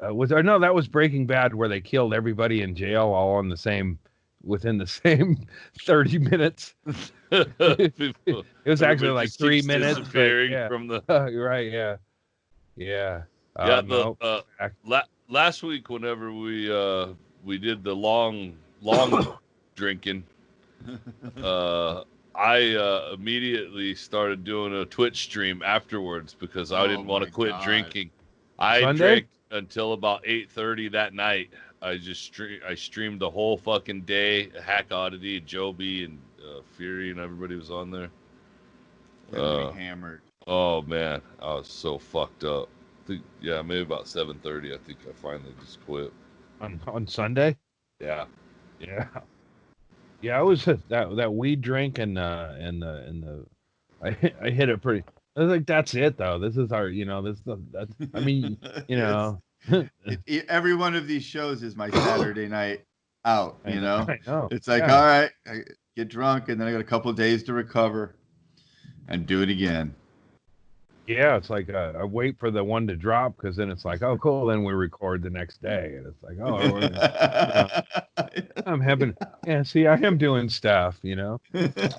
Speaker 2: that was Breaking Bad, where they killed everybody in jail all on the same, within the same 30 minutes. It was actually like 3 minutes.
Speaker 3: Disappearing from the.
Speaker 2: Right. Yeah. Yeah.
Speaker 3: Last week, whenever we did the long drinking, I immediately started doing a Twitch stream afterwards because I didn't want to quit drinking. I drank until about 8:30 that night. I streamed the whole fucking day. Hack Oddity, Joby, and Fury, and everybody was on there.
Speaker 4: Hammered.
Speaker 3: Oh man, I was so fucked up. Maybe about 7:30. I think I finally just quit.
Speaker 2: On Sunday.
Speaker 3: Yeah.
Speaker 2: I was that weed drink and I hit it pretty. I was like, that's it though. This is our, I mean,
Speaker 4: every one of these shows is my Saturday night out. I know. It's like, all right, I get drunk and then I got a couple of days to recover and do it again.
Speaker 2: Yeah, it's like I wait for the one to drop because then it's like, oh, cool. Then we record the next day, and it's like, I'm having. Yeah, see, I am doing stuff, That's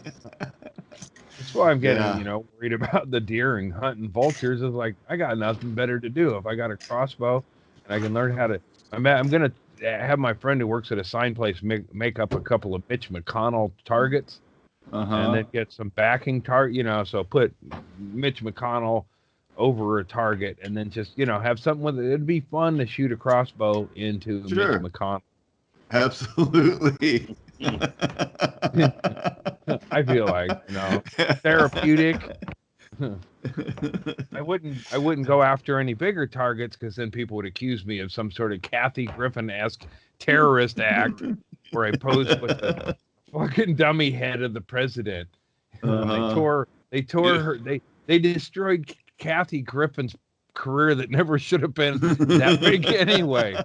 Speaker 2: why I'm getting, worried about the deer and hunting vultures. Is like I got nothing better to do. If I got a crossbow, and I can learn how to. I'm gonna have my friend who works at a sign place make up a couple of Mitch McConnell targets. And then get some backing target, so put Mitch McConnell over a target and then just, have something with it. It'd be fun to shoot a crossbow into Mitch McConnell.
Speaker 4: Absolutely.
Speaker 2: I feel like, therapeutic. I wouldn't go after any bigger targets because then people would accuse me of some sort of Kathy Griffin-esque terrorist act where I posed with the fucking dummy head of the president. They tore her. They destroyed Kathy Griffin's career that never should have been that big anyway.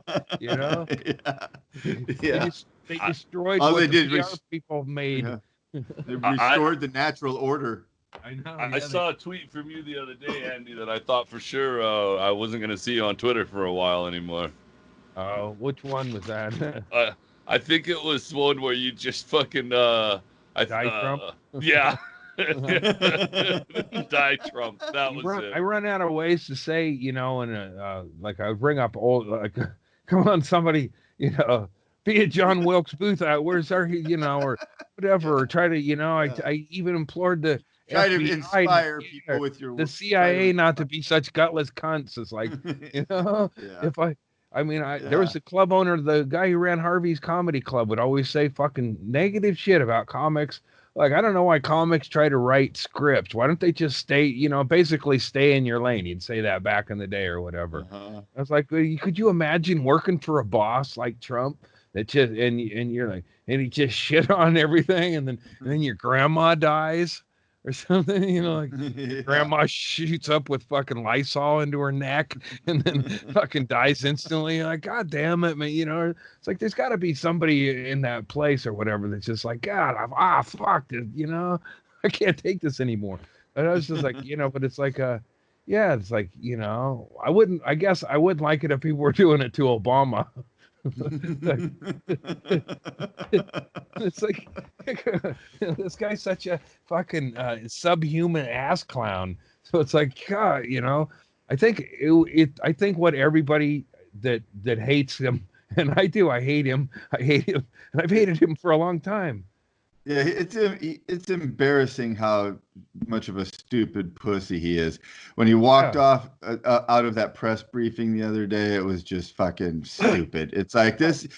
Speaker 2: They destroyed
Speaker 4: all
Speaker 2: what
Speaker 4: they
Speaker 2: the PR people made.
Speaker 4: Yeah. They restored the natural order.
Speaker 2: I know.
Speaker 3: I saw a tweet from you the other day, Andy, that I thought for sure I wasn't going to see you on Twitter for a while anymore.
Speaker 2: Oh, which one was that?
Speaker 3: I think it was one where you just fucking
Speaker 2: Trump?
Speaker 3: Yeah. Die Trump. That was it.
Speaker 2: I run out of ways to say, like I bring up old, like, come on, somebody, be a John Wilkes Booth out. Where's our, or whatever. Or try to, I even implored the
Speaker 4: try
Speaker 2: FBI
Speaker 4: to inspire people with your
Speaker 2: the CIA not to be such gutless cunts. It's like, if there was a club owner, the guy who ran Harvey's Comedy Club would always say fucking negative shit about comics. Like, I don't know why comics try to write scripts. Why don't they just stay, basically stay in your lane? He'd say that back in the day or whatever. I was like, could you imagine working for a boss like Trump that just, and you're like, and he just shit on everything and then your grandma dies? Or something, like grandma shoots up with fucking Lysol into her neck and then fucking dies instantly. Like, God damn it, man. It's like there's got to be somebody in that place or whatever that's just like, God, fuck it. I can't take this anymore. And I was just like, but it's like, it's like, I guess I would like it if people were doing it to Obama. It's like this guy's such a fucking subhuman ass clown. So it's like, God, I think I think what everybody that hates him, and I hate him, and I've hated him for a long time.
Speaker 4: Yeah, it's embarrassing how much of a stupid pussy he is. When he walked off out of that press briefing the other day, it was just fucking stupid. It's like this.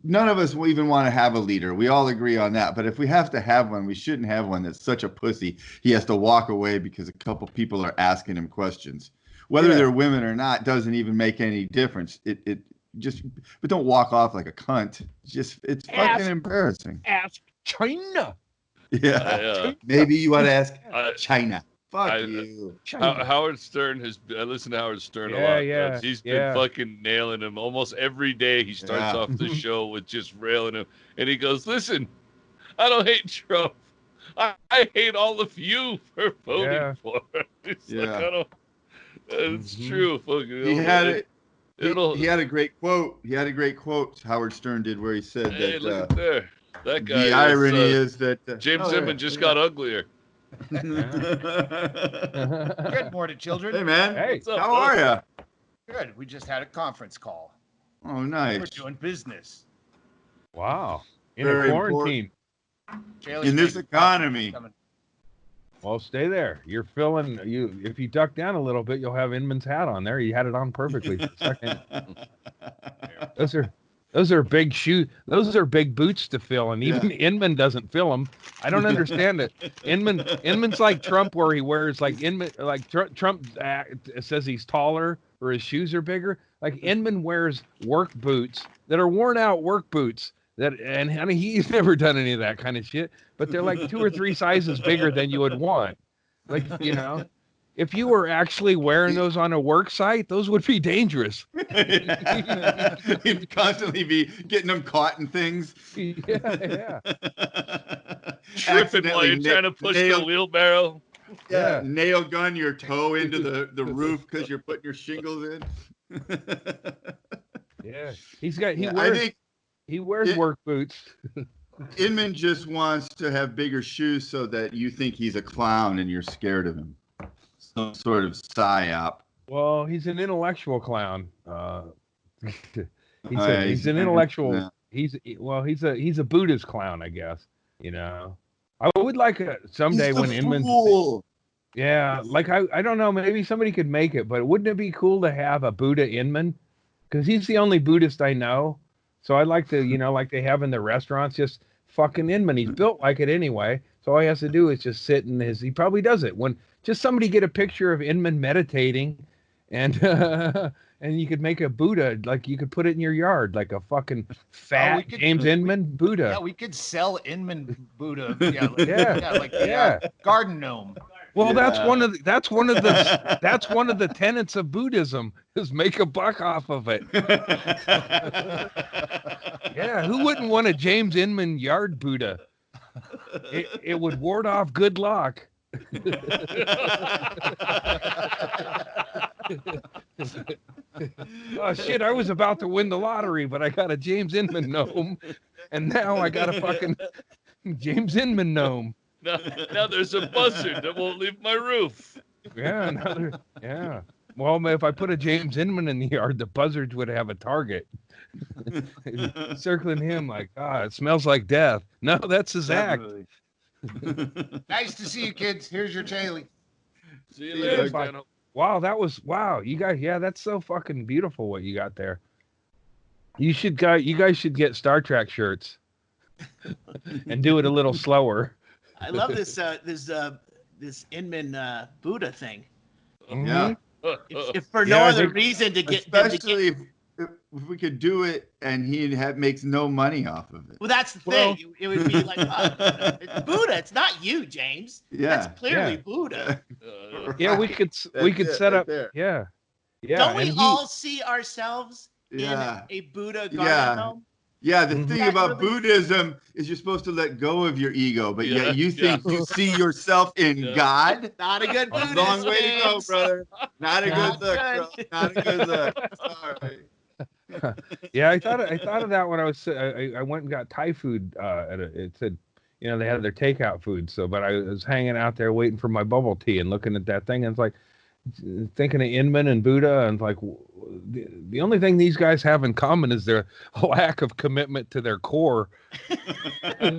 Speaker 4: None of us will even want to have a leader. We all agree on that. But if we have to have one, we shouldn't have one that's such a pussy. He has to walk away because a couple people are asking him questions. Whether they're women or not doesn't even make any difference. But don't walk off like a cunt. It's fucking embarrassing.
Speaker 2: Ask China.
Speaker 4: Yeah. Maybe you want to ask China. Fuck you.
Speaker 3: Howard Stern I listen to Howard Stern a lot.
Speaker 2: Yeah.
Speaker 3: He's been fucking nailing him almost every day. He starts off the show with just railing him, and he goes, "Listen, I don't hate Trump. I hate all of you for voting for him." It's like, I don't. It's true. Fucking.
Speaker 4: He had a great quote. Howard Stern did where he said that.
Speaker 3: Look at there. That guy.
Speaker 4: The irony is that
Speaker 3: James Inman just got uglier.
Speaker 5: Good morning, children.
Speaker 4: Hey, man.
Speaker 2: Hey,
Speaker 4: how are you?
Speaker 5: Good. We just had a conference call.
Speaker 4: Oh, nice.
Speaker 5: We're doing business.
Speaker 2: Wow. In
Speaker 4: Very
Speaker 2: a quarantine.
Speaker 4: In this economy.
Speaker 2: Well, stay there. You're filling you. If you duck down a little bit, you'll have Inman's hat on there. You had it on perfectly for a second. Those are big shoes. Those are big boots to fill, and even Inman doesn't fill them. I don't understand it. Inman's like Trump, where he wears like Trump says he's taller or his shoes are bigger. Like Inman wears work boots that are worn out work boots. And honey, he's never done any of that kind of shit, but they're like 2 or 3 sizes bigger than you would want. Like, if you were actually wearing those on a work site, those would be dangerous.
Speaker 4: He'd constantly be getting them caught in things.
Speaker 3: Yeah. Tripping while you're trying to push the wheelbarrow.
Speaker 4: Yeah. Nail gun your toe into the roof because you're putting your shingles in.
Speaker 2: Yeah. He wears work boots.
Speaker 4: Inman just wants to have bigger shoes so that you think he's a clown and you're scared of him. Some sort of psyop.
Speaker 2: Well, he's an intellectual clown. He's an intellectual. Yeah. He's a Buddhist clown, I guess. I would like someday when Inman's. Yeah, like I don't know. Maybe somebody could make it, but wouldn't it be cool to have a Buddha Inman? Because he's the only Buddhist I know. So I'd like to, like they have in the restaurants, just fucking Inman. He's built like it anyway. So all he has to do is just sit in he probably does it. When just somebody get a picture of Inman meditating and and you could make a Buddha, like you could put it in your yard, like a fucking fat James Inman Buddha.
Speaker 5: Yeah, we could sell Inman Buddha. Garden gnome.
Speaker 2: Well, that's one of the tenets of Buddhism is make a buck off of it. Yeah, who wouldn't want a James Inman yard Buddha? It would ward off good luck. Oh shit, I was about to win the lottery, but I got a James Inman gnome, and now I got a fucking James Inman gnome.
Speaker 3: Now there's a buzzard that won't leave my roof.
Speaker 2: Yeah. Well, if I put a James Inman in the yard, the buzzards would have a target. Circling him like, it smells like death. No, that's his act.
Speaker 5: Nice to see you, kids. Here's your Chaley.
Speaker 3: See you later.
Speaker 2: Wow, you guys, that's so fucking beautiful what you got there. You guys should get Star Trek shirts and do it a little slower.
Speaker 1: I love this Inman Buddha thing.
Speaker 4: Yeah.
Speaker 1: If for no other reason to get,
Speaker 4: especially if we could do it and he makes no money off of it.
Speaker 1: Well, that's the thing. It would be like, it's Buddha. It's not you, James.
Speaker 4: Yeah.
Speaker 1: That's clearly Buddha.
Speaker 2: Yeah, we could set up.
Speaker 4: There.
Speaker 2: Yeah.
Speaker 1: Don't we all see ourselves in a Buddha garden home?
Speaker 4: Yeah, the thing about Buddhism is you're supposed to let go of your ego, but yet you think you see yourself in God.
Speaker 1: Not a good Buddhist.
Speaker 4: Long way to go, brother. Not a good look, bro. Not a good look. Sorry.
Speaker 2: Yeah, I thought of that when I went and got Thai food. It said, they had their takeout food. But I was hanging out there waiting for my bubble tea and looking at that thing, and it's like, thinking of Inman and Buddha, and like the only thing these guys have in common is their lack of commitment to their core.
Speaker 1: You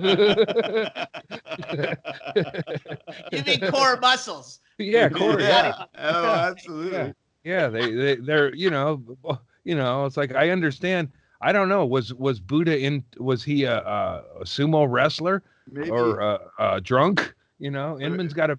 Speaker 1: mean core muscles?
Speaker 2: Yeah, core. Yeah.
Speaker 4: Oh, absolutely.
Speaker 2: Yeah. They're it's like I understand. I don't know. Was Buddha was he a sumo wrestler
Speaker 4: Maybe.
Speaker 2: or drunk? Inman's got to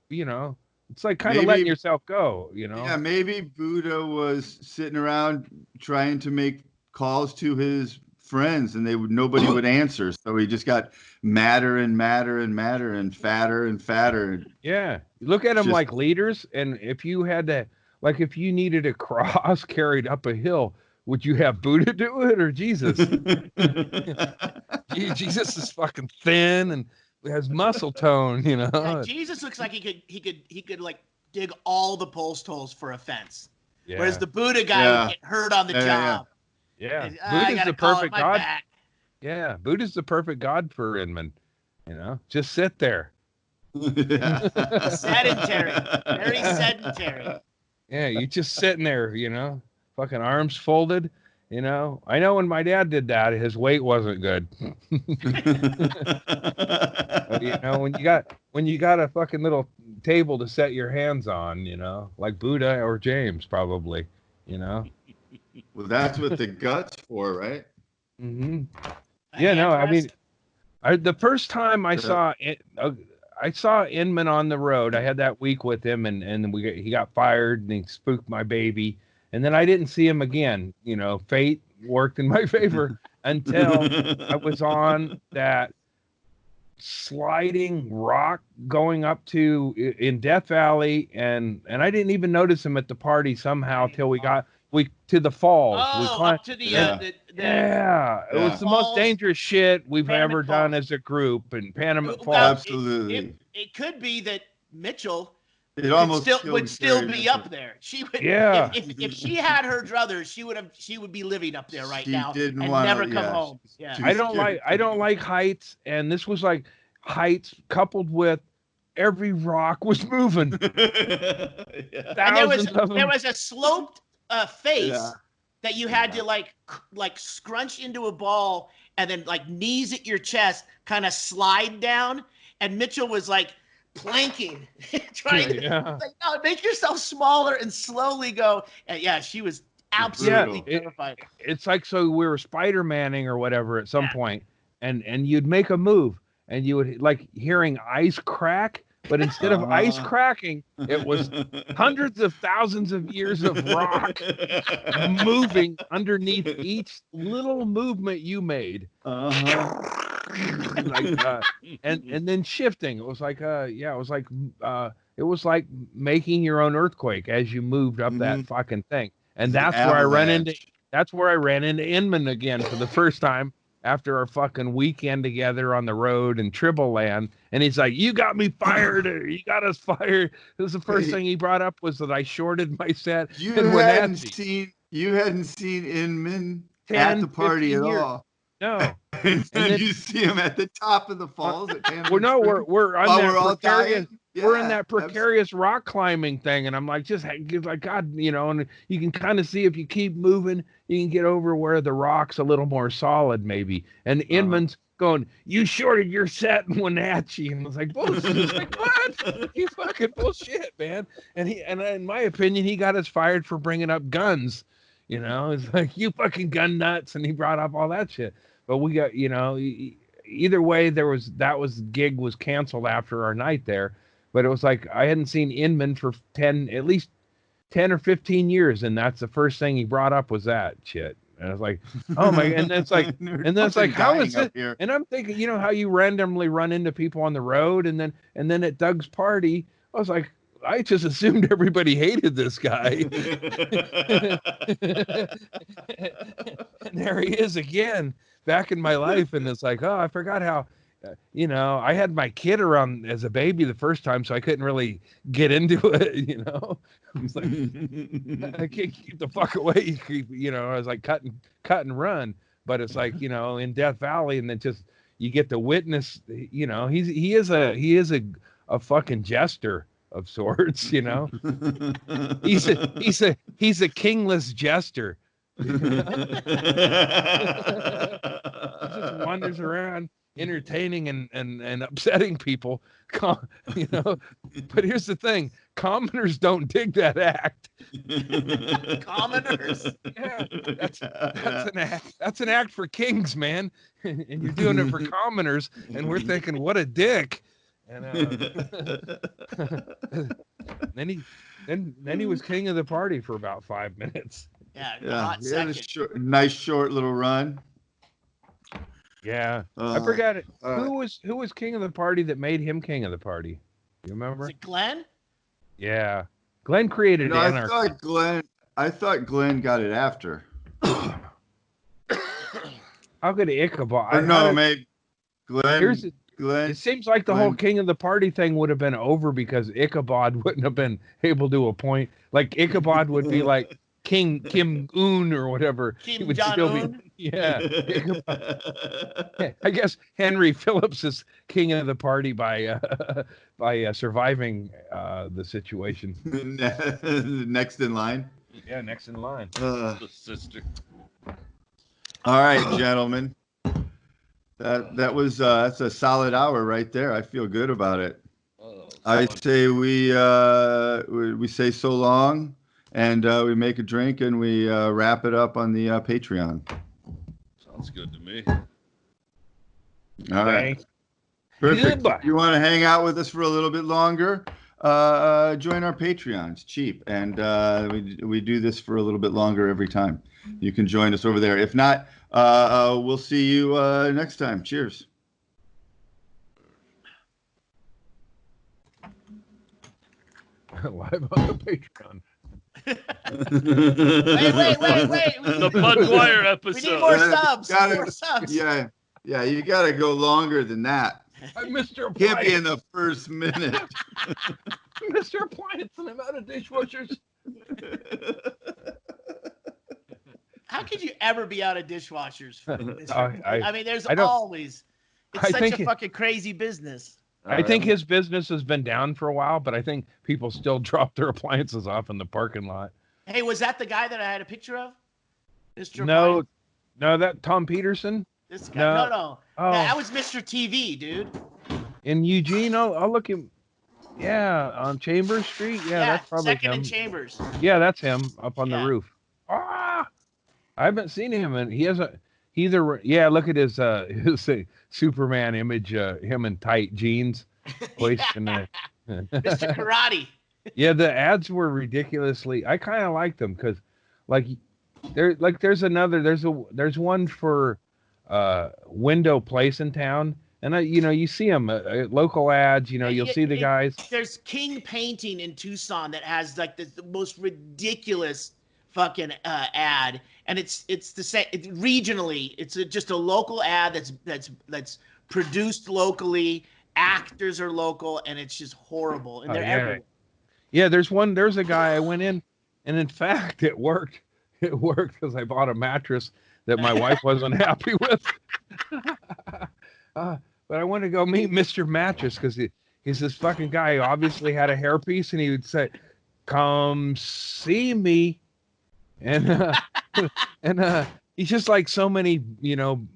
Speaker 2: it's like kind of letting yourself go.
Speaker 4: Yeah, maybe Buddha was sitting around trying to make calls to his friends, and nobody would answer. So he just got madder and madder and madder and fatter and fatter.
Speaker 2: Yeah, look at them like leaders, and if you had to, like, if you needed a cross carried up a hill, would you have Buddha do it or Jesus? Jesus is fucking thin and has muscle tone,
Speaker 1: Yeah, Jesus looks like he could like dig all the post holes for a fence. Yeah. Whereas the Buddha guy would get hurt on the job.
Speaker 2: Yeah.
Speaker 1: And, Buddha's the perfect God. Back.
Speaker 2: Yeah, Buddha's the perfect God for Inman. Just sit there.
Speaker 1: Sedentary. Very sedentary.
Speaker 2: Yeah, you just sitting there, fucking arms folded. I know when my dad did that, his weight wasn't good. But, when you got a fucking little table to set your hands on, like Buddha or James probably,
Speaker 4: Well, that's what the gut's for, right?
Speaker 2: Mm-hmm. Yeah, no, I mean, the first time I saw Inman on the road, I had that week with him, and he got fired and he spooked my baby. And then I didn't see him again. Fate worked in my favor until I was on that sliding rock going up in Death Valley, and I didn't even notice him at the party somehow till we to the falls.
Speaker 1: Up to the
Speaker 2: it was the most dangerous shit we've ever done as a group in Panamint Falls.
Speaker 4: Absolutely.
Speaker 1: It could be that Mitchell would still be up there. She would, if she had her druthers, she would be living up there right now and never come home. Yeah.
Speaker 2: I don't like heights, and this was like heights coupled with every rock was moving.
Speaker 1: And there was a sloped face that you had to like scrunch into a ball and then like knees at your chest, kind of slide down. And Mitchell was like planking, trying to make yourself smaller and slowly go. And she was absolutely terrified.
Speaker 2: It's like, so we were Spider-Manning or whatever at some point, and you'd make a move and you would like hearing ice crack, but instead of ice cracking, it was hundreds of thousands of years of rock moving underneath each little movement you made. And then shifting. It was like it was like making your own earthquake as you moved up that fucking thing. And that's where I ran into Inman again for the first time after our fucking weekend together on the road in Tribble Land. And he's like, "You got me fired. You got us fired." It was the first thing he brought up was that I shorted my set.
Speaker 4: You hadn't seen Inman at the party at all.
Speaker 2: No.
Speaker 4: And then you see him at the top of the falls.
Speaker 2: We're in that precarious rock climbing thing, and I'm like, just like God, and you can kind of see if you keep moving, you can get over where the rock's a little more solid, maybe. And Inman's going, "You shorted your set in Wenatchee," and I was like, "Bullshit!" Like, what? You fucking bullshit, man. And in my opinion, he got us fired for bringing up guns. It's like, "You fucking gun nuts," and he brought up all that shit. But we got, either way, gig was canceled after our night there. But it was like I hadn't seen Inman for at least 10 or 15 years, and that's the first thing he brought up was that shit. And I was like, oh my, and then it's like, how is it? And I'm thinking, how you randomly run into people on the road, and then at Doug's party, I was like, I just assumed everybody hated this guy. And there he is again, back in my life. And it's like, oh, I forgot how, I had my kid around as a baby the first time, so I couldn't really get into it, I was like, I can't keep the fuck away. I was like, cut and run. But it's like, in Death Valley, and then just, you get to witness, he is a fucking jester. of sorts, you know. He's a kingless jester. He just wanders around entertaining and upsetting people, you know. But here's the thing: commoners don't dig that act.
Speaker 1: Commoners.
Speaker 2: Yeah, that's an act for kings, man. And you're doing it for commoners, and we're thinking, what a dick. And then he was king of the party for about 5 minutes.
Speaker 1: Yeah.
Speaker 4: He had a nice short little run.
Speaker 2: Yeah, I forgot it. Who was king of the party that made him king of the party? You remember?
Speaker 1: Was it Glenn?
Speaker 2: Yeah, Glenn created anarchy.
Speaker 4: I thought Glenn got it after.
Speaker 2: How could Ichabod?
Speaker 4: Maybe Glenn.
Speaker 2: It seems like the whole king of the party thing would have been over because Ichabod wouldn't have been able to appoint. Like Ichabod would be like King Kim Un or whatever.
Speaker 1: Kim Jong-un?
Speaker 2: Yeah. I guess Henry Phillips is king of the party by surviving the situation.
Speaker 4: Next in line.
Speaker 2: Yeah, next in line.
Speaker 3: The sister.
Speaker 4: All right, gentlemen. That's a solid hour right there. I feel good about it. I say we say so long, and we make a drink and we wrap it up on the Patreon.
Speaker 3: Sounds good to me.
Speaker 4: All right. Perfect.
Speaker 2: Goodbye.
Speaker 4: If you want to hang out with us for a little bit longer, join our Patreon. It's cheap, and we do this for a little bit longer every time. You can join us over there. If not, we'll see you next time. Cheers.
Speaker 2: Live on the Patreon.
Speaker 1: Wait.
Speaker 3: The Bud Dwyer episode.
Speaker 1: We need more subs.
Speaker 4: Yeah, you got to go longer than that.
Speaker 2: Mr. Appliance.
Speaker 4: Can't be in the first minute.
Speaker 2: Mr. Appliance, and I'm out of dishwashers.
Speaker 1: How could you ever be out of dishwashers? I mean, there's always. It's such a fucking crazy business.
Speaker 2: I think his business has been down for a while, but I think people still drop their appliances off in the parking lot.
Speaker 1: Hey, was that the guy that I had a picture of? Mr.
Speaker 2: No, that Tom Peterson.
Speaker 1: This guy. No.
Speaker 2: Oh.
Speaker 1: That was Mr. TV, dude.
Speaker 2: In Eugene, I'll look him. Yeah, on Chambers Street. Yeah, that's probably
Speaker 1: Second
Speaker 2: him.
Speaker 1: in Chambers.
Speaker 2: Yeah, that's him up on the roof. I haven't seen him, and he hasn't either. Yeah, look at his Superman image. Him in tight jeans, hoisting
Speaker 1: Mr. Karate.
Speaker 2: Yeah, the ads were ridiculously. I kind of like them because, there's one for Window Place in town, and you see them local ads. You'll see the guys.
Speaker 1: There's King Painting in Tucson that has like the most ridiculous fucking ad, and it's the same regionally. It's just a local ad that's produced locally. Actors are local, and it's just horrible, and they're everywhere.
Speaker 2: Yeah, there's a guy I went in, and in fact, it worked. It worked because I bought a mattress that my wife wasn't happy with. But I wanted to go meet Mr. Mattress because he's this fucking guy who obviously had a hairpiece, and he would say, "Come see me," and he's just like so many,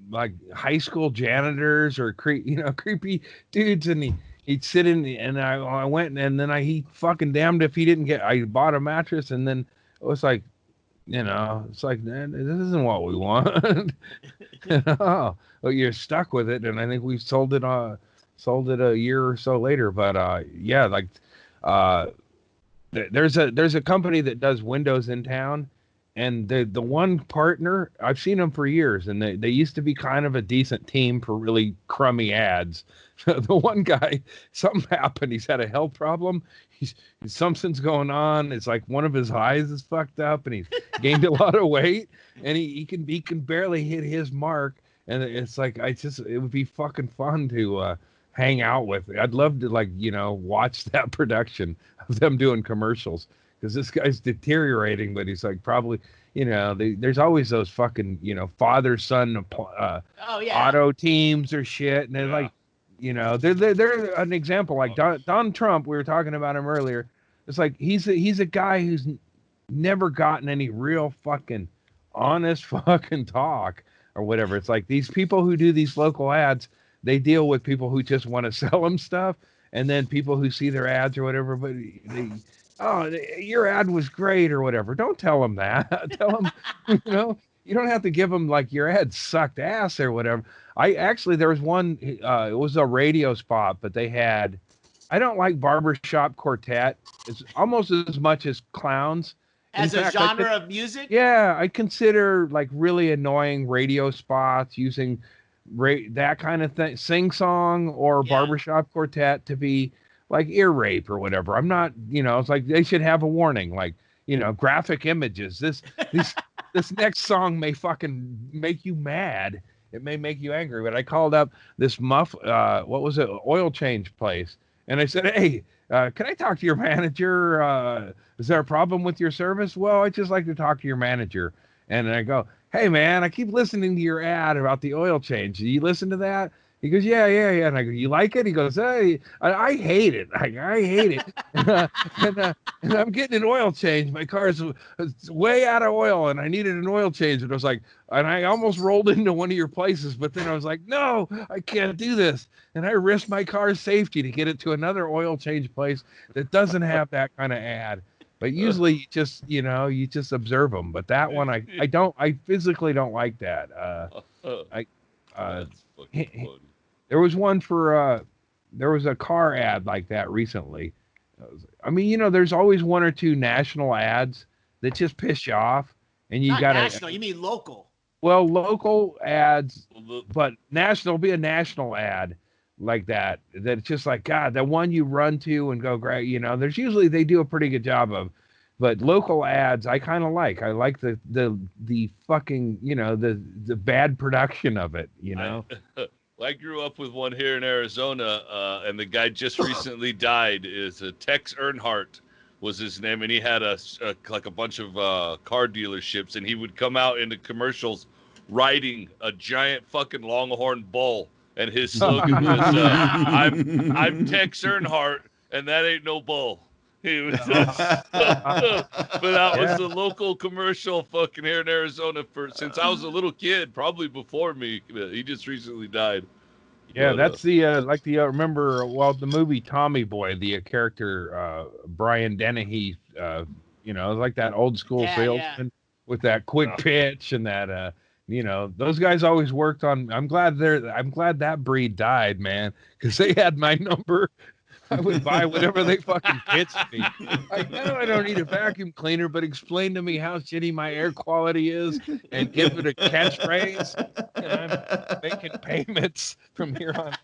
Speaker 2: like high school janitors or creepy dudes, and he'd sit in, and I went, and then he fucking damned if he didn't get. I bought a mattress, and then it was like, it's like, man, this isn't what we want. But you're stuck with it, and I think we sold it a year or so later. But there's a company that does windows in town. And the one partner, I've seen them for years, and they used to be kind of a decent team for really crummy ads. The one guy, something happened. He's had a health problem. Something's going on. It's like one of his eyes is fucked up, and he's gained a lot of weight, and he can barely hit his mark. And it's like it would be fucking fun to hang out with. I'd love to watch that production of them doing commercials. Because this guy's deteriorating, but he's like probably, there's always those fucking, father-son auto teams or shit. And they're You know, they're an example. Like Don Trump, we were talking about him earlier. It's like he's a guy who's never gotten any real fucking honest fucking talk or whatever. It's like these people who do these local ads, they deal with people who just want to sell them stuff, and then people who see their ads or whatever, but your ad was great or whatever. Don't tell them that. Tell them, you know, you don't have to give them like your ad sucked ass or whatever. There was one, it was a radio spot, but they had, I don't like barbershop quartet. It's almost as much as clowns.
Speaker 1: As a genre of music?
Speaker 2: Yeah, I consider like really annoying radio spots using that kind of thing, sing song or barbershop quartet to be like ear rape or whatever. I'm not, you know, it's like they should have a warning, like, you know, graphic images. This next song may fucking make you mad. It may make you angry. But I called up this oil change place, and I said, hey, can I talk to your manager? Is there a problem with your service? Well, I'd just like to talk to your manager. And I go, hey, man, I keep listening to your ad about the oil change. Do you listen to that? He goes, yeah. And I go, you like it? He goes, hey, I hate it. I hate it. And I'm getting an oil change. My car's way out of oil, and I needed an oil change. And I was like, and I almost rolled into one of your places, but then I was like, no, I can't do this. And I risked my car's safety to get it to another oil change place that doesn't have that kind of ad. But usually you just observe them. But that one, I physically don't like that. There was one there was a car ad like that recently. I mean, you know, there's always one or two national ads that just piss you off, and you got
Speaker 1: national. You mean local?
Speaker 2: Well, local ads, but national will be a national ad like that. That's just like, God, the one you run to and go, great. You know, there's usually they do a pretty good job of, but local ads I kind of like. I like the fucking, you know, the bad production of it. You know.
Speaker 3: I grew up with one here in Arizona, and the guy just recently died. Is Tex Earnhardt was his name, and he had like a bunch of car dealerships, and he would come out into commercials riding a giant fucking longhorn bull, and his slogan was, "I'm Tex Earnhardt, and that ain't no bull." He was but that was the local commercial fucking here in Arizona since I was a little kid, probably before me. He just recently died.
Speaker 2: Yeah, but, that's remember, the movie Tommy Boy, the character Brian Dennehy, you know, like that old school salesman with that quick pitch and that you know, those guys always worked on. I'm glad that breed died, man, because they had my number. I would buy whatever they fucking pitched me. Like, no, I don't need a vacuum cleaner, but explain to me how shitty my air quality is and give it a catchphrase, and I'm making payments from here on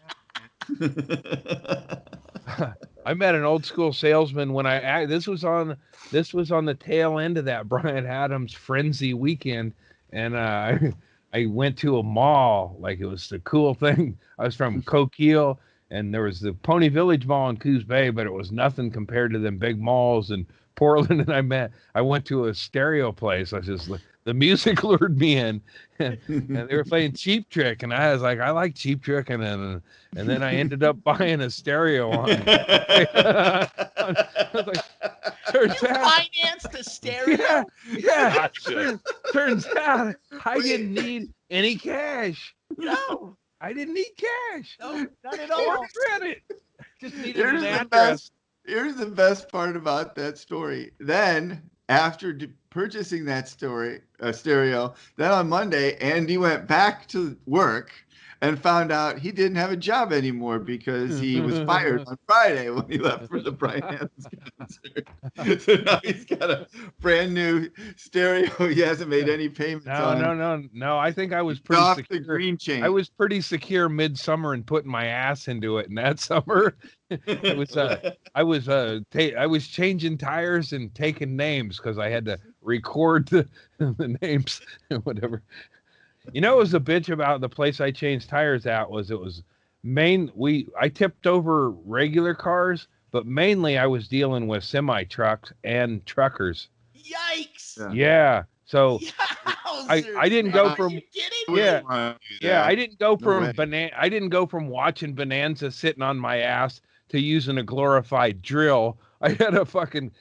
Speaker 2: out. I met an old school salesman when this was on the tail end of that Bryan Adams frenzy weekend, and I went to a mall like it was the cool thing. I was from Coquille. And there was the Pony Village Mall in Coos Bay, but it was nothing compared to them big malls in Portland. And I went to a stereo place. The music lured me in, and they were playing Cheap Trick, and I was like, I like Cheap Trick, and then I ended up buying a stereo on it. I was like,
Speaker 1: financed a stereo?
Speaker 2: Yeah. Turns out I didn't need any cash.
Speaker 1: No.
Speaker 2: I didn't need cash.
Speaker 1: No, not at all.
Speaker 2: Credit. Just needed an address.
Speaker 4: Here's the best part about that story. Then, after purchasing that stereo, then on Monday, Andy went back to work and found out he didn't have a job anymore because he was fired on Friday when he left for the Bryan Adams concert. So now he's got a brand new stereo. He hasn't made any payments on.
Speaker 2: No. I think I was pretty
Speaker 4: off
Speaker 2: secure.
Speaker 4: The green chain.
Speaker 2: I was pretty secure midsummer and putting my ass into it. And that summer, I was changing tires and taking names because I had to record the names and whatever. You know, it was a bitch about the place I changed tires at I tipped over regular cars, but mainly I was dealing with semi trucks and truckers.
Speaker 1: Yikes!
Speaker 2: Yeah. So I didn't go from.
Speaker 1: Are you kidding
Speaker 2: Yeah.
Speaker 1: me?
Speaker 2: Yeah, I didn't go
Speaker 4: No
Speaker 2: from
Speaker 4: way.
Speaker 2: I didn't go from watching Bonanza sitting on my ass to using a glorified drill. I had a fucking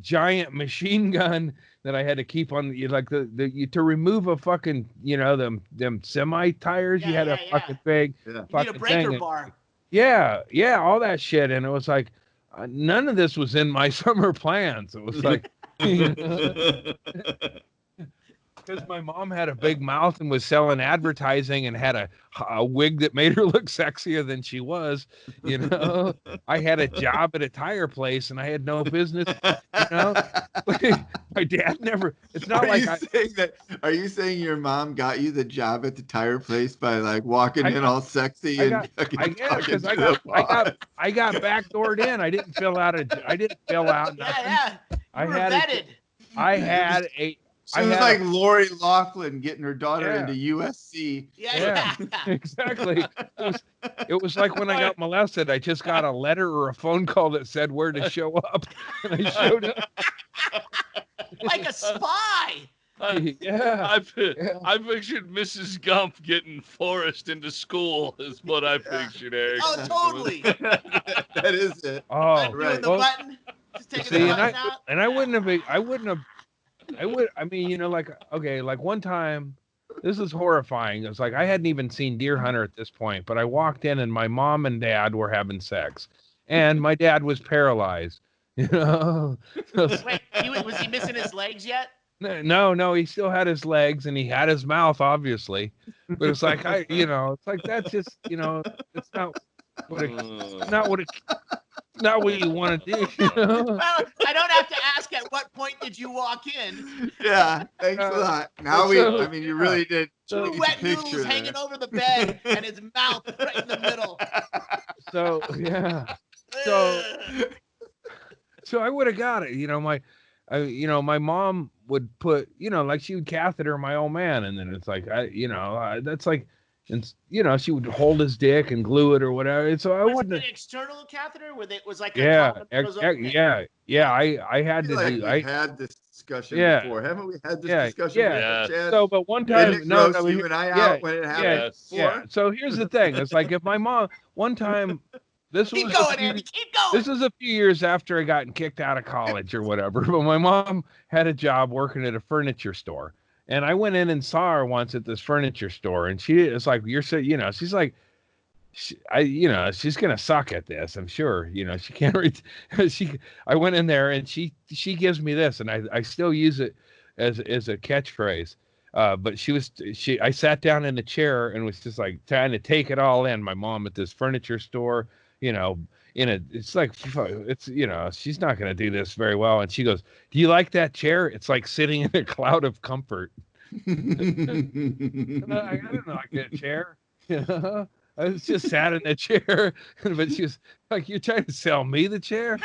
Speaker 2: giant machine gun that I had to keep on like to remove a fucking them semi tires. You had a fucking big
Speaker 1: You need a
Speaker 2: fucking
Speaker 1: breaker
Speaker 2: thing.
Speaker 1: bar.
Speaker 2: Yeah, all that shit, and it was like none of this was in my summer plans. It was like. Because my mom had a big mouth and was selling advertising and had a wig that made her look sexier than she was, I had a job at a tire place and I had no business, my dad never. It's not
Speaker 4: Are you saying your mom got you the job at the tire place by like walking in all sexy and
Speaker 2: I got backdoored in. I didn't fill out.
Speaker 1: Yeah. You were vetted.
Speaker 2: I had a.
Speaker 4: She was like Lori Loughlin getting her daughter into USC.
Speaker 1: Yeah.
Speaker 2: Exactly. It was like when I got molested. I just got a letter or a phone call that said where to show up, and I showed up.
Speaker 1: Like a spy.
Speaker 2: Yeah.
Speaker 3: I pictured Mrs. Gump getting Forrest into school is what I pictured, Eric.
Speaker 1: Oh, totally.
Speaker 4: That is it.
Speaker 2: Oh,
Speaker 1: right. The button. Just taking the button out.
Speaker 2: And I wouldn't have. I mean, like one time, this is horrifying. It's like I hadn't even seen Deer Hunter at this point, but I walked in and my mom and dad were having sex, and my dad was paralyzed.
Speaker 1: Wait, was he missing his legs yet?
Speaker 2: No, he still had his legs and he had his mouth, obviously. But it's like it's like that's just it's not what you want to do.
Speaker 1: Well, I don't have to ask at what point did you walk in.
Speaker 4: Yeah, thanks a lot. Now you really did.
Speaker 1: Two wet noodles hanging over the bed and his mouth right in the middle.
Speaker 2: So yeah. So I would have got it. My mom would put, like she would catheter my old man, and then it's like that's like. And she would hold his dick and glue it or whatever. And so I wouldn't.
Speaker 1: An external catheter where it was like
Speaker 2: yeah.
Speaker 1: I
Speaker 2: had to do.
Speaker 4: I had this discussion before, haven't we? Had this discussion.
Speaker 2: Yeah.
Speaker 4: Chad?
Speaker 2: So, but one time,
Speaker 4: you and I out when it happened.
Speaker 2: Yeah. So here's the thing. It's like if my mom one time.
Speaker 1: Keep going, Andy. Keep going.
Speaker 2: This was a few years after I got kicked out of college or whatever. But my mom had a job working at a furniture store. And I went in and saw her once at this furniture store, and it's like she's like, she's gonna suck at this, I'm sure. She can't read. I went in there and she gives me this, and I still use it as a catchphrase. But I sat down in a chair and was just like trying to take it all in. My mom at this furniture store, it's like she's not going to do this very well. And she goes, "Do you like that chair? It's like sitting in a cloud of comfort." I didn't like that chair. I was just sat in the chair, but she was like, "You're trying to sell me the chair?"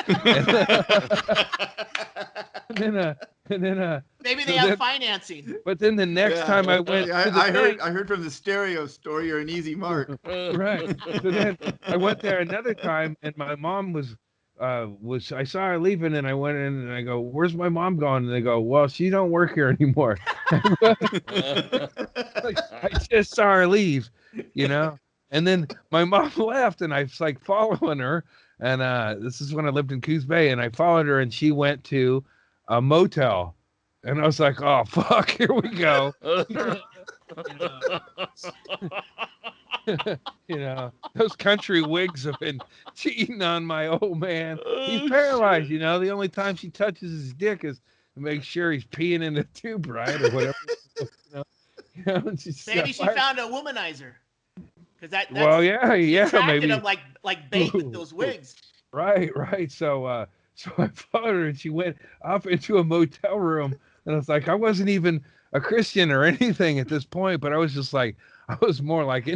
Speaker 2: And then
Speaker 1: maybe they have financing.
Speaker 2: But then the next time I went,
Speaker 4: I heard from the stereo store you're an easy mark.
Speaker 2: Right. So then I went there another time, and my mom was I saw her leaving, and I went in and I go, "Where's my mom going?" And they go, "Well, she don't work here anymore." I just saw her leave, And then my mom left, and I was like following her. And this is when I lived in Coos Bay, and I followed her, and she went to a motel. And I was like, "Oh, fuck, here we go." Those country wigs have been cheating on my old man. He's paralyzed, The only time she touches his dick is to make sure he's peeing in the tube right or whatever.
Speaker 1: Maybe she found a womanizer. That's
Speaker 2: maybe
Speaker 1: them like bait with those wigs.
Speaker 2: Right. So I followed her, and she went up into a motel room, and it's like I wasn't even a Christian or anything at this point, but I was just like I was more like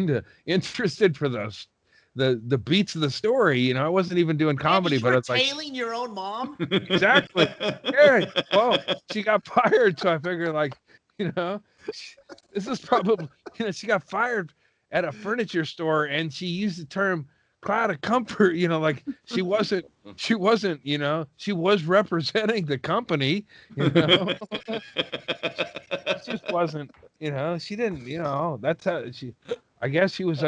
Speaker 2: interested for the beats of the story. I wasn't even doing comedy, but it's like
Speaker 1: tailing your own mom.
Speaker 2: Exactly. Yeah. Well, she got fired, so I figured this is probably she got fired at a furniture store, and she used the term cloud of comfort, like she wasn't, she was representing the company, She just wasn't, she didn't, that's how I guess she was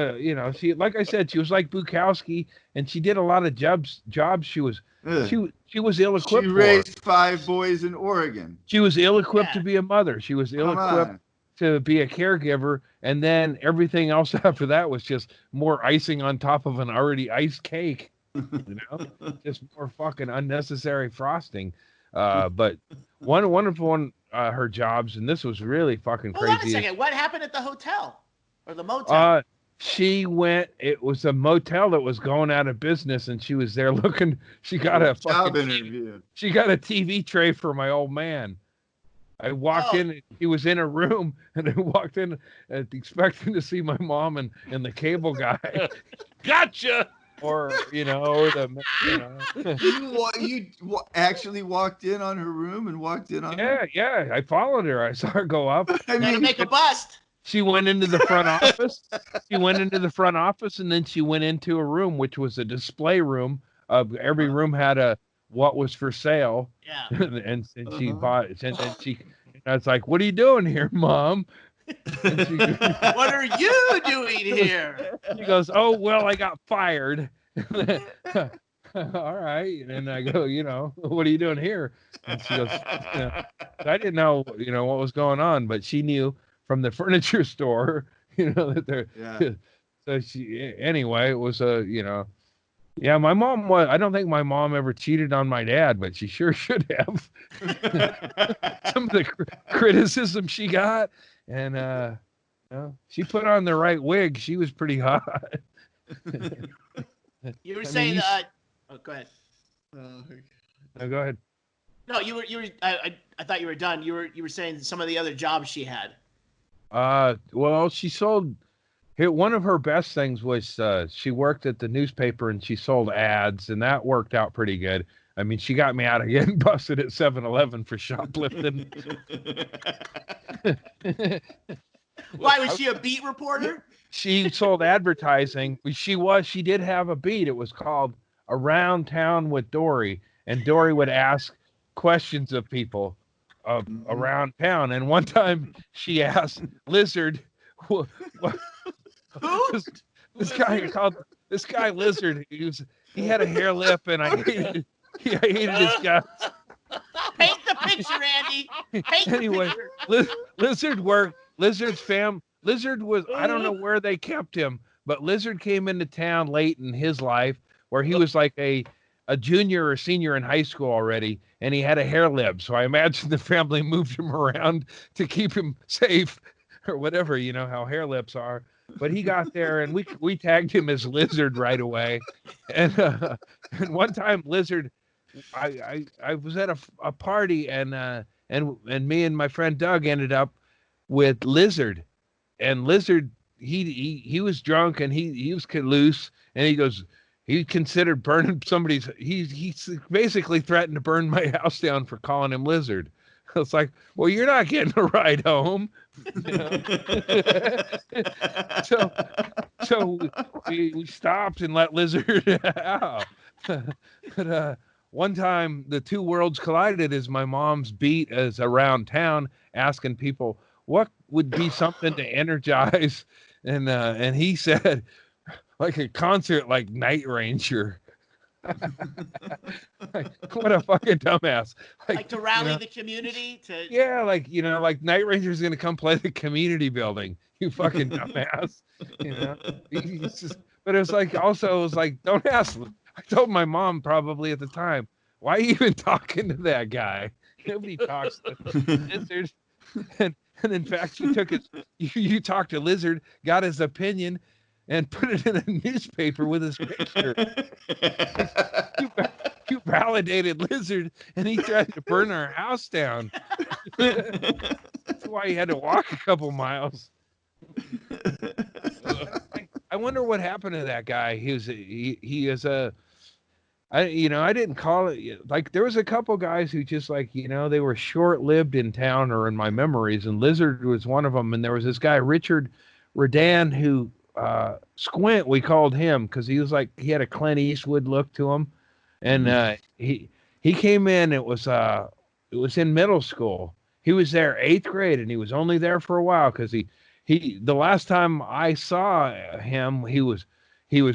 Speaker 2: she, like I said, she was like Bukowski, and she did a lot of jobs she was, she was ill-equipped
Speaker 4: She raised 5 boys in Oregon.
Speaker 2: She was ill-equipped to be a mother. She was ill-equipped to be a caregiver, and then everything else after that was just more icing on top of an already iced cake, just more fucking unnecessary frosting. But one of her jobs, and this was really fucking crazy.
Speaker 1: Hold on a second. What happened at the hotel or the motel?
Speaker 2: It was a motel that was going out of business, and she was there looking. She got a
Speaker 4: job interview.
Speaker 2: She got a TV tray for my old man. I walked in, he was in a room, and I walked in expecting to see my mom and the cable guy.
Speaker 3: Gotcha.
Speaker 2: Or you
Speaker 4: actually walked in on her room and walked in on her?
Speaker 2: Yeah. I followed her. I saw her go up.
Speaker 1: Make a bust.
Speaker 2: She went into the front office. And then she went into a room, which was a display room. Every room had what was for sale.
Speaker 1: Yeah.
Speaker 2: and she bought it. And then I was like, "What are you doing here, Mom?"
Speaker 1: What are you doing here?
Speaker 2: She goes, "Oh, well, I got fired." All right. And I go, "What are you doing here?" And she goes, I didn't know, what was going on, but she knew from the furniture store, that they're, so anyway, it was my mom I don't think my mom ever cheated on my dad, but she sure should have. Some of the criticism she got, and, she put on the right wig. She was pretty hot.
Speaker 1: You were saying, go ahead.
Speaker 2: No, go ahead.
Speaker 1: No, you were, I thought you were done. You were saying some of the other jobs she had.
Speaker 2: Well, she sold. One of her best things was she worked at the newspaper and she sold ads, and that worked out pretty good. I mean, she got me out of getting busted at 7-Eleven for shoplifting.
Speaker 1: Why was she a beat reporter?
Speaker 2: She sold advertising. She did have a beat. It was called Around Town with Dory, and Dory would ask questions of people around town. And one time she asked Lizard, "Who?" This guy Lizard. He had a hair lip, and I hated his guts.
Speaker 1: Paint the picture, Andy.
Speaker 2: Anyway, Lizard worked. Lizard was, I don't know where they kept him, but Lizard came into town late in his life, where he was like a junior or senior in high school already, and he had a hair lip. So I imagine the family moved him around to keep him safe, or whatever, how hair lips are. But he got there, and we tagged him as Lizard right away. And one time, Lizard, I was at a party, and me and my friend Doug ended up with Lizard, and Lizard, he was drunk, and he was loose, and he goes, he considered burning somebody's. He basically threatened to burn my house down for calling him Lizard. It's like, well, you're not getting a ride home. So we stopped and let Lizard out. But one time the two worlds collided as my mom's beat as around town asking people what would be something to energize, and he said, like a concert like Night Ranger. What a fucking dumbass.
Speaker 1: Like to rally the community to.
Speaker 2: Yeah, like Night Ranger's gonna come play the community building. You fucking dumbass. But it was like, also it was like, don't ask. I told my mom probably at the time, why are you even talking to that guy? Nobody talks to Lizard. And in fact, you talked to Lizard, got his opinion, and put it in a newspaper with his picture. You validated Lizard, and he tried to burn our house down. That's why he had to walk a couple miles. I wonder what happened to that guy. I didn't call it, like, there was a couple guys who just, like, they were short-lived in town or in my memories, and Lizard was one of them. And there was this guy, Richard Redan, who Squint, we called him because he was like he had a Clint Eastwood look to him, and he came in. It was in middle school. He was there 8th grade, and he was only there for a while because he the last time I saw him, he was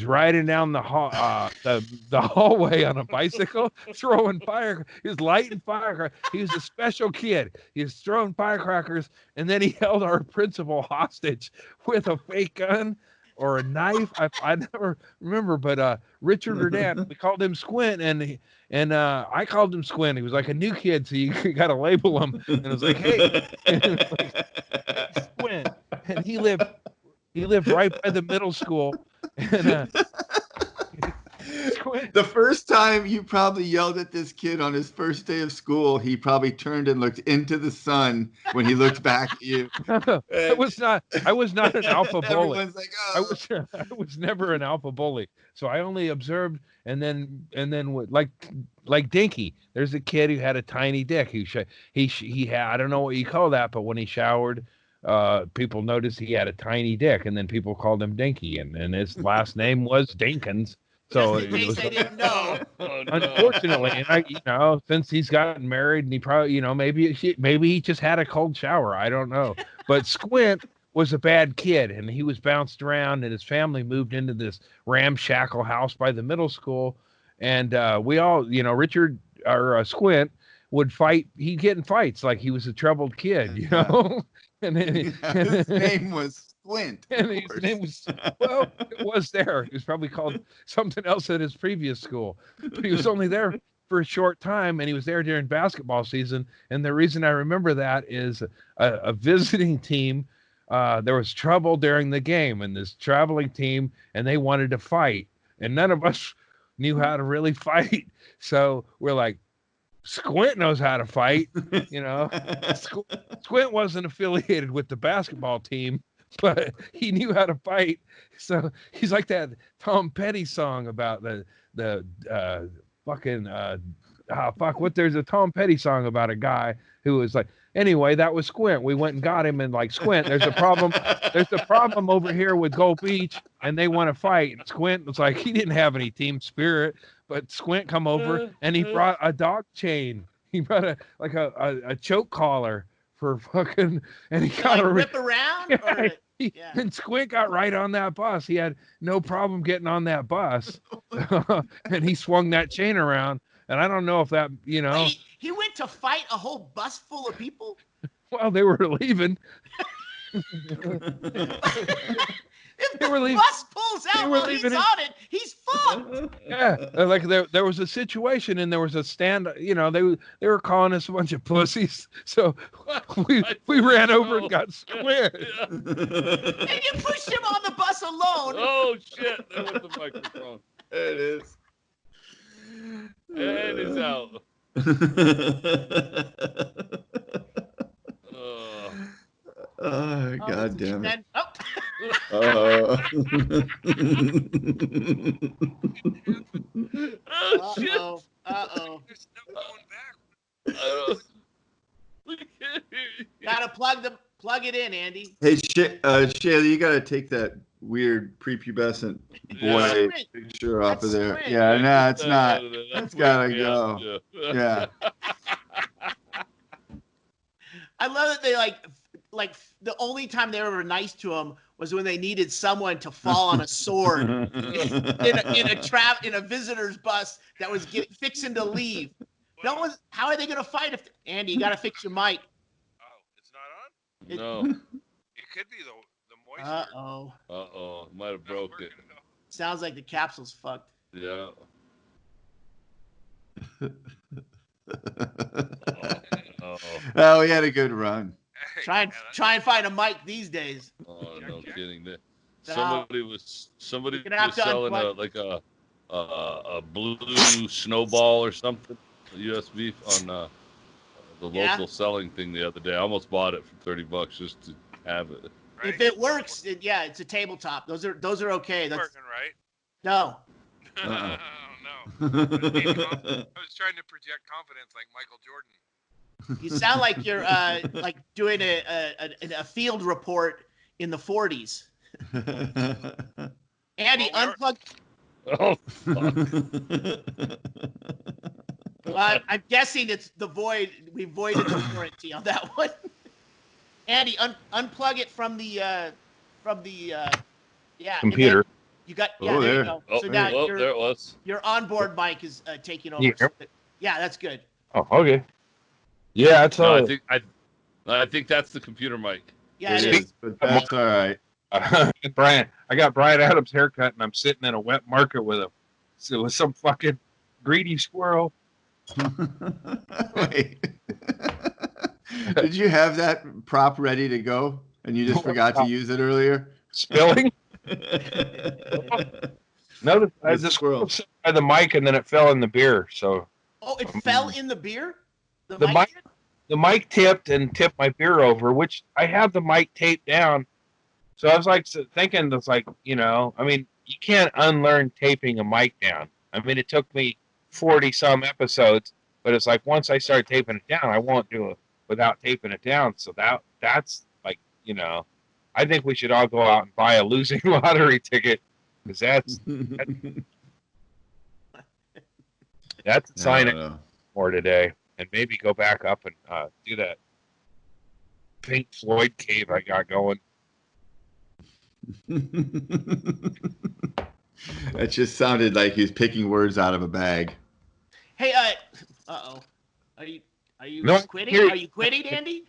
Speaker 2: riding down the hallway on a bicycle, throwing fire. He was lighting firecrackers. He was a special kid. He was throwing firecrackers, and then he held our principal hostage with a fake gun or a knife. I never remember, but Richard Redan, we called him Squint, and I called him Squint. He was like a new kid, so you got to label him. And it was like, hey, Squint, and he lived right by the middle school. And
Speaker 4: the first time you probably yelled at this kid on his first day of school, he probably turned and looked into the sun when he looked back at you.
Speaker 2: I was not an alpha bully.
Speaker 4: Everyone's like, oh.
Speaker 2: I was never an alpha bully. So I only observed, and then like Dinky. There's a kid who had a tiny dick. He had, I don't know what you call that, but when he showered, people noticed he had a tiny dick, and then people called him Dinky, and his last name was Dinkins. So
Speaker 1: just in case they didn't know.
Speaker 2: Unfortunately, and since he's gotten married, and he probably, maybe he just had a cold shower. I don't know. But Squint was a bad kid, and he was bounced around, and his family moved into this ramshackle house by the middle school, and we all, Richard or Squint would fight. He'd get in fights like he was a troubled kid, And
Speaker 4: his name was Squint.
Speaker 2: And his name was, it was there. He was probably called something else at his previous school, but he was only there for a short time, and he was there during basketball season. And the reason I remember that is a visiting team. There was trouble during the game, and this traveling team, and they wanted to fight, and none of us knew how to really fight. So we're like, Squint knows how to fight, Squint wasn't affiliated with the basketball team, but he knew how to fight. So he's like that Tom Petty song about there's a Tom Petty song about a guy who was like, anyway, that was Squint. We went and got him, and like, Squint, there's a problem over here with Gold Beach, and they want to fight. And Squint was like, he didn't have any team spirit, but Squint come over and he brought a dog chain. He brought a choke collar for fucking, and he got
Speaker 1: a whip around.
Speaker 2: And Squint got right on that bus. He had no problem getting on that bus, and he swung that chain around. And I don't know if that,
Speaker 1: Wait, he went to fight a whole bus full of people?
Speaker 2: Well, they were leaving.
Speaker 1: If the bus pulls out while he's on it, he's fucked.
Speaker 2: Yeah, like there was a situation, and there was a stand. They were calling us a bunch of pussies, so we ran over and got Squint.
Speaker 1: And you pushed him on the bus alone.
Speaker 3: Oh shit! There was the microphone.
Speaker 4: There it is.
Speaker 3: And it's out.
Speaker 4: God damn it.
Speaker 3: Oh shit.
Speaker 1: Uh-oh.
Speaker 2: There's no going back.
Speaker 1: Gotta plug it in, Andy.
Speaker 4: Hey, Shayla, you gotta take that weird prepubescent boy picture off of there.
Speaker 1: Squint.
Speaker 4: Yeah, no, it's not. It's gotta go. Yeah.
Speaker 1: I love that they like the only time they were ever nice to him was when they needed someone to fall on a sword in a visitor's bus that was fixing to leave. How are they gonna fight if Andy? You gotta fix your mic.
Speaker 2: Oh, it's not
Speaker 3: No.
Speaker 2: on. It could be the moisture.
Speaker 1: Uh-oh.
Speaker 3: Might have broke it.
Speaker 1: Sounds like the capsule's fucked.
Speaker 3: Yeah.
Speaker 4: Oh, we had a good run.
Speaker 1: Try and find a mic these days.
Speaker 3: Oh, no kidding.
Speaker 1: So
Speaker 3: Somebody was
Speaker 1: have to
Speaker 3: selling
Speaker 1: unplug.
Speaker 3: a blue snowball or something, a USB on the local selling thing the other day. I almost bought it for $30 just to have it.
Speaker 1: If it works, it's a tabletop. Those are okay. That's
Speaker 2: Working, right?
Speaker 1: no.
Speaker 2: No. I was trying to project confidence like Michael Jordan.
Speaker 1: You sound like you're like doing a field report in the 40s. Andy,
Speaker 6: Well,
Speaker 1: unplug.
Speaker 3: Oh, fuck.
Speaker 1: I'm guessing it's the void. We voided the warranty on that one. Andy, unplug it from the yeah
Speaker 2: Computer.
Speaker 1: and then you got
Speaker 4: Oh,
Speaker 1: there you
Speaker 4: there.
Speaker 1: go.
Speaker 3: Oh,
Speaker 1: So now
Speaker 3: well, there it was.
Speaker 1: your onboard mic is taking over.
Speaker 2: Yeah.
Speaker 1: So yeah, that's good.
Speaker 2: Oh, okay. Yeah, it's
Speaker 3: No,
Speaker 2: all.
Speaker 3: I think that's the computer mic.
Speaker 1: Yeah,
Speaker 4: It
Speaker 1: it is.
Speaker 4: is, but that's all right.
Speaker 2: Brian, I got Brian Adams' haircut, and I'm sitting in a wet market with some fucking greedy squirrel.
Speaker 4: Wait. Did you have that prop ready to go and you just forgot to use it earlier?
Speaker 2: Spilling? Notice
Speaker 4: The
Speaker 2: the
Speaker 4: squirrel.
Speaker 2: squirrel sat by the mic, and then it fell in the beer. So
Speaker 1: Oh, it fell in the beer.
Speaker 2: The mic-
Speaker 1: did?
Speaker 2: the mic tipped my beer over, which I have the mic taped down. So I was like thinking, that's like, I mean, you can't unlearn taping a mic down. I mean, it took me 40 some episodes, but it's like once I start taping it down, I won't do it without taping it down. So that's like, I think we should all go out and buy a losing lottery ticket, because that's a sign up for today, and maybe go back up and do that Pink Floyd cave I got going.
Speaker 4: That just sounded like he's picking words out of a bag.
Speaker 1: Hey, uh-oh. Are you
Speaker 2: No,
Speaker 1: quitting?
Speaker 2: here-
Speaker 1: Are you quitting, Andy?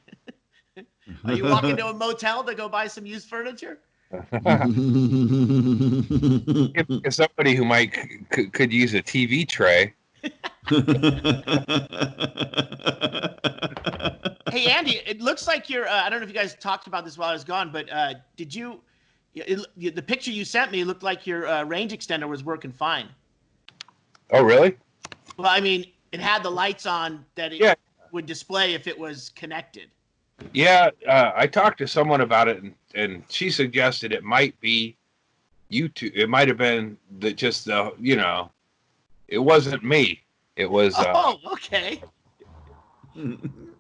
Speaker 1: Are you walking to a motel to go buy some used furniture?
Speaker 2: If somebody who might could use a TV tray.
Speaker 1: Hey, Andy, it looks like you're. I don't know if you guys talked about this while I was gone, but did you? The picture you sent me looked like your range extender was working fine.
Speaker 2: Oh, really?
Speaker 1: Well, I mean, it had the lights on that it would display if it was connected.
Speaker 2: Yeah, I talked to someone about it, and she suggested it might be YouTube. It might have been it wasn't me. It was.
Speaker 1: Oh, okay.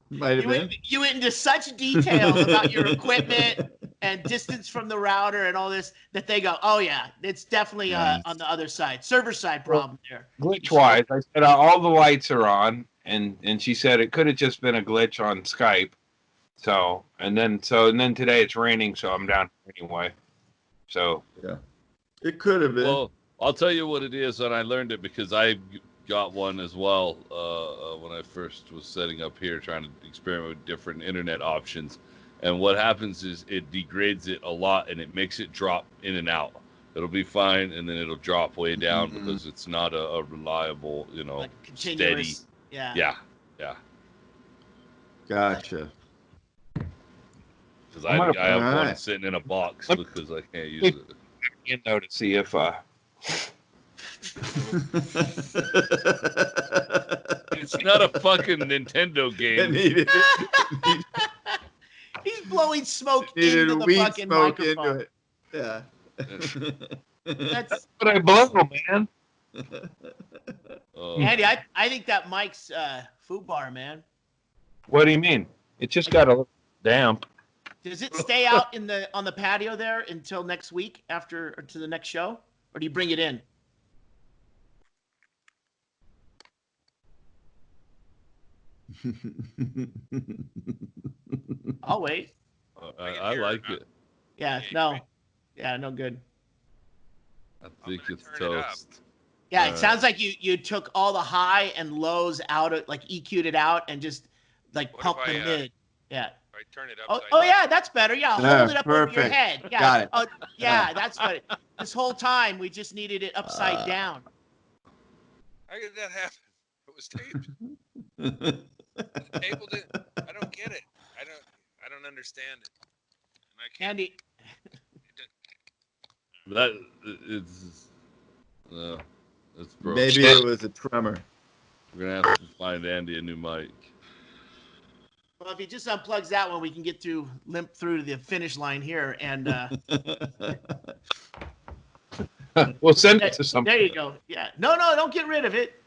Speaker 4: Might have been.
Speaker 1: You went into such detail about your equipment and distance from the router and all this that they go, oh yeah, it's definitely on the other side, server side problem there.
Speaker 2: Glitch wise, I said all the lights are on, and she said it could have just been a glitch on Skype. So and then today it's raining, so I'm down anyway. So
Speaker 4: yeah, it could have been.
Speaker 3: Well, I'll tell you what it is, and I learned it because I got one as well when I first was setting up here, trying to experiment with different internet options. And what happens is it degrades it a lot, and it makes it drop in and out. It'll be fine, and then it'll drop way down because it's not a reliable,
Speaker 1: like
Speaker 3: steady.
Speaker 1: Yeah.
Speaker 4: Gotcha.
Speaker 3: Because I have one sitting in a box because I can't use it.
Speaker 2: You know, to see if
Speaker 3: It's not a fucking Nintendo game.
Speaker 1: He's blowing smoke
Speaker 4: Needed
Speaker 1: into the
Speaker 4: weed
Speaker 1: fucking
Speaker 4: smoke
Speaker 1: microphone.
Speaker 4: into it. Yeah.
Speaker 1: That's
Speaker 2: what I blow, man.
Speaker 1: Andy, I think that mic's foobar, man.
Speaker 2: What do you mean? It just got a little damp.
Speaker 1: Does it stay out on the patio there until next week or to the next show, or do you bring it in? I'll wait.
Speaker 3: I like it.
Speaker 1: Yeah, no. Yeah, no good.
Speaker 3: I think it's toast.
Speaker 1: Yeah, it sounds like you took all the high and lows out, like EQ'd it out and just like pumped the mid. Yeah.
Speaker 6: I turn it up.
Speaker 1: Oh yeah, that's better. Yeah, hold it up over your head. Yeah.
Speaker 4: Got it.
Speaker 1: Oh yeah, that's what. This whole time we just needed it upside down.
Speaker 6: How did that happen? It was taped. Tabled it. I don't get it. I don't understand it. And I can't.
Speaker 1: Andy.
Speaker 3: That it's broken.
Speaker 4: Maybe it was a tremor.
Speaker 3: We're gonna have to find Andy a new mic.
Speaker 1: Well, if he just unplugs that one, we can limp through to the finish line here, and
Speaker 2: we'll send it to somebody.
Speaker 1: There you go. Yeah. No, don't get rid of it.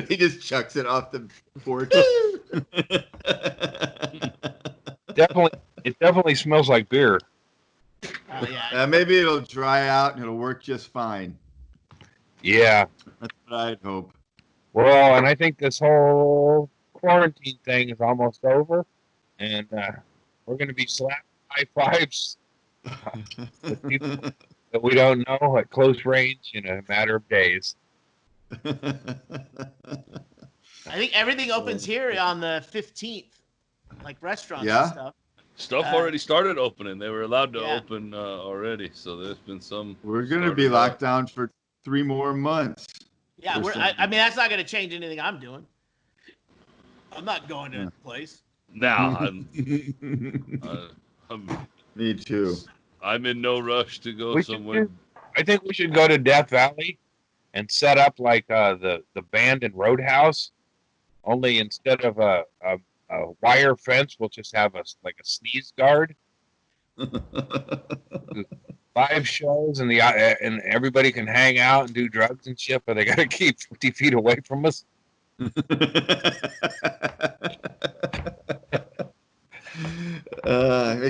Speaker 4: He just chucks it off the porch.
Speaker 2: definitely smells like beer.
Speaker 1: Yeah.
Speaker 4: Maybe it'll dry out and it'll work just fine.
Speaker 2: Yeah.
Speaker 4: That's what I'd hope.
Speaker 2: Well, and I think this whole quarantine thing is almost over, and we're going to be slapping high fives with people that we don't know at close range in a matter of days.
Speaker 1: I think everything opens here on the 15th, like restaurants and stuff.
Speaker 3: Stuff already started opening. They were allowed to open already, so there's been some.
Speaker 4: We're going to be locked down for 3 more months.
Speaker 1: Yeah, I mean, that's not going to change anything I'm doing. I'm not going to a place.
Speaker 3: Nah,
Speaker 4: Me too.
Speaker 3: I'm in no rush to go somewhere.
Speaker 2: I think we should go to Death Valley and set up like the band in Roadhouse. Only instead of a wire fence, we'll just have a sneeze guard. 5 shows and and everybody can hang out and do drugs and shit, but they got to keep 50 feet away from us.
Speaker 4: They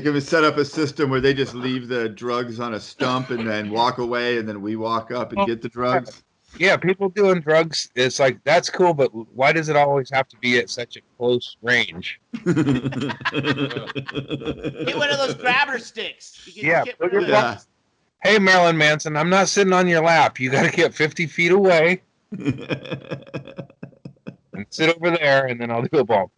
Speaker 4: can set up a system where they just leave the drugs on a stump and then walk away, and then we walk up and get the drugs.
Speaker 2: Yeah, people doing drugs, it's like, that's cool, but why does it always have to be at such a close range?
Speaker 1: Get one of those grabber sticks.
Speaker 2: Hey, Marilyn Manson, I'm not sitting on your lap. You got to get 50 feet away and sit over there, and then I'll do a bump.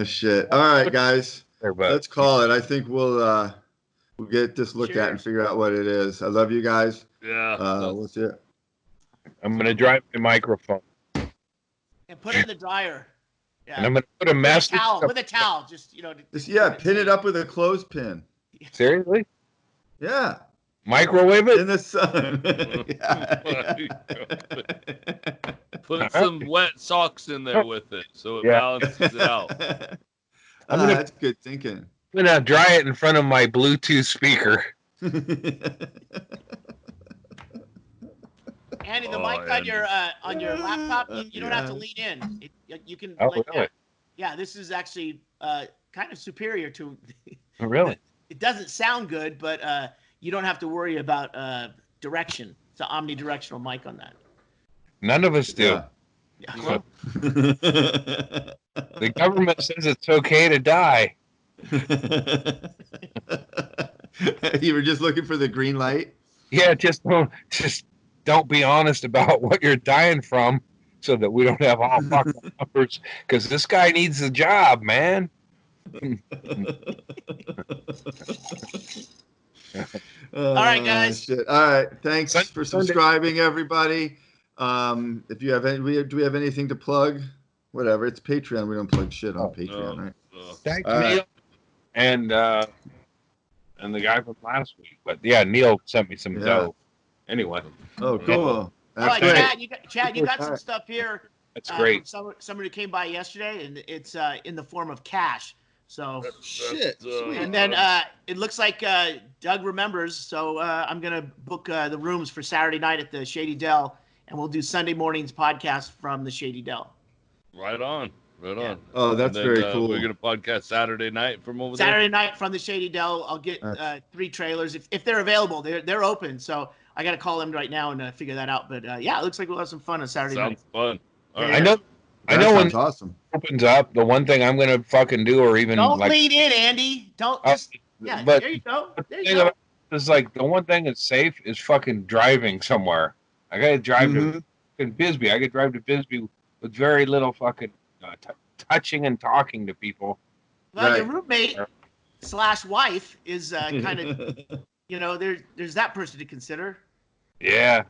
Speaker 4: Shit. All right, guys. Let's call it. I think we'll get this looked at and figure out what it is. I love you guys.
Speaker 3: Yeah.
Speaker 4: We'll see it.
Speaker 2: I'm going to dry my microphone.
Speaker 1: And put it in the dryer. Yeah.
Speaker 2: And I'm going to put a message.
Speaker 1: With a towel. Just
Speaker 4: pin it up with a clothespin.
Speaker 2: Seriously?
Speaker 4: Yeah.
Speaker 2: Microwave it?
Speaker 4: In the sun.
Speaker 3: Put some wet socks in there with it so it balances it out.
Speaker 4: That's good thinking.
Speaker 2: I'm going to dry it in front of my Bluetooth speaker.
Speaker 1: Andy, the mic on your laptop, you don't have to lean in. You can.
Speaker 2: Really?
Speaker 1: Yeah, this is actually kind of superior to.
Speaker 2: Oh, really?
Speaker 1: It doesn't sound good, but you don't have to worry about direction. It's an omnidirectional mic on that.
Speaker 2: None of us do.
Speaker 1: Yeah. Well,
Speaker 2: the government says it's okay to die.
Speaker 4: You were just looking for the green light?
Speaker 2: Yeah, just don't be honest about what you're dying from, so that we don't have all fucked up numbers. Because this guy needs a job, man.
Speaker 1: All right, guys.
Speaker 4: Shit. All right. Thanks for subscribing, everybody. If you have any, do we have anything to plug? Whatever. It's Patreon. We don't plug shit on Patreon, right?
Speaker 2: Thanks, Neil. And the guy from last week. But yeah, Neil sent me some dough. Anyway.
Speaker 4: Oh, cool.
Speaker 1: All right, Chad, you got some stuff here.
Speaker 2: That's great.
Speaker 1: Somebody who came by yesterday, and it's in the form of cash. So
Speaker 4: shit.
Speaker 1: And then it looks like Doug remembers. So I'm gonna book the rooms for Saturday night at the Shady Dell, and we'll do Sunday morning's podcast from the Shady Dell.
Speaker 3: Right on.
Speaker 4: Oh, that's very cool.
Speaker 3: We're gonna podcast Saturday night from over there.
Speaker 1: Saturday night from the Shady Dell. I'll get 3 trailers if they're available. They're open. So I got to call them right now and figure that out. But yeah, it looks like we'll have some fun on Saturday night.
Speaker 3: Sounds fun.
Speaker 1: All
Speaker 3: right.
Speaker 2: I know when
Speaker 4: awesome.
Speaker 2: Opens up, the one thing I'm gonna fucking do, or even
Speaker 1: don't lean in, Andy. Don't just
Speaker 2: but
Speaker 1: there you go. There you
Speaker 2: go.
Speaker 1: go.
Speaker 2: It's like the one thing that's safe is fucking driving somewhere. I gotta drive to Bisbee. I could drive to Bisbee with very little fucking touching and talking to people.
Speaker 1: Well, your roommate / wife is kind of, there's that person to consider.
Speaker 2: Yeah.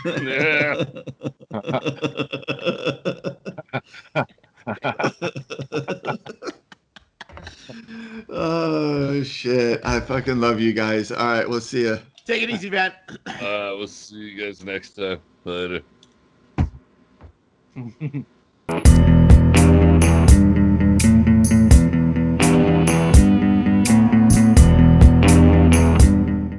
Speaker 3: Yeah.
Speaker 4: Oh shit! I fucking love you guys. All right, we'll see you.
Speaker 1: Take it easy, man.
Speaker 3: We'll see you guys next time. Later.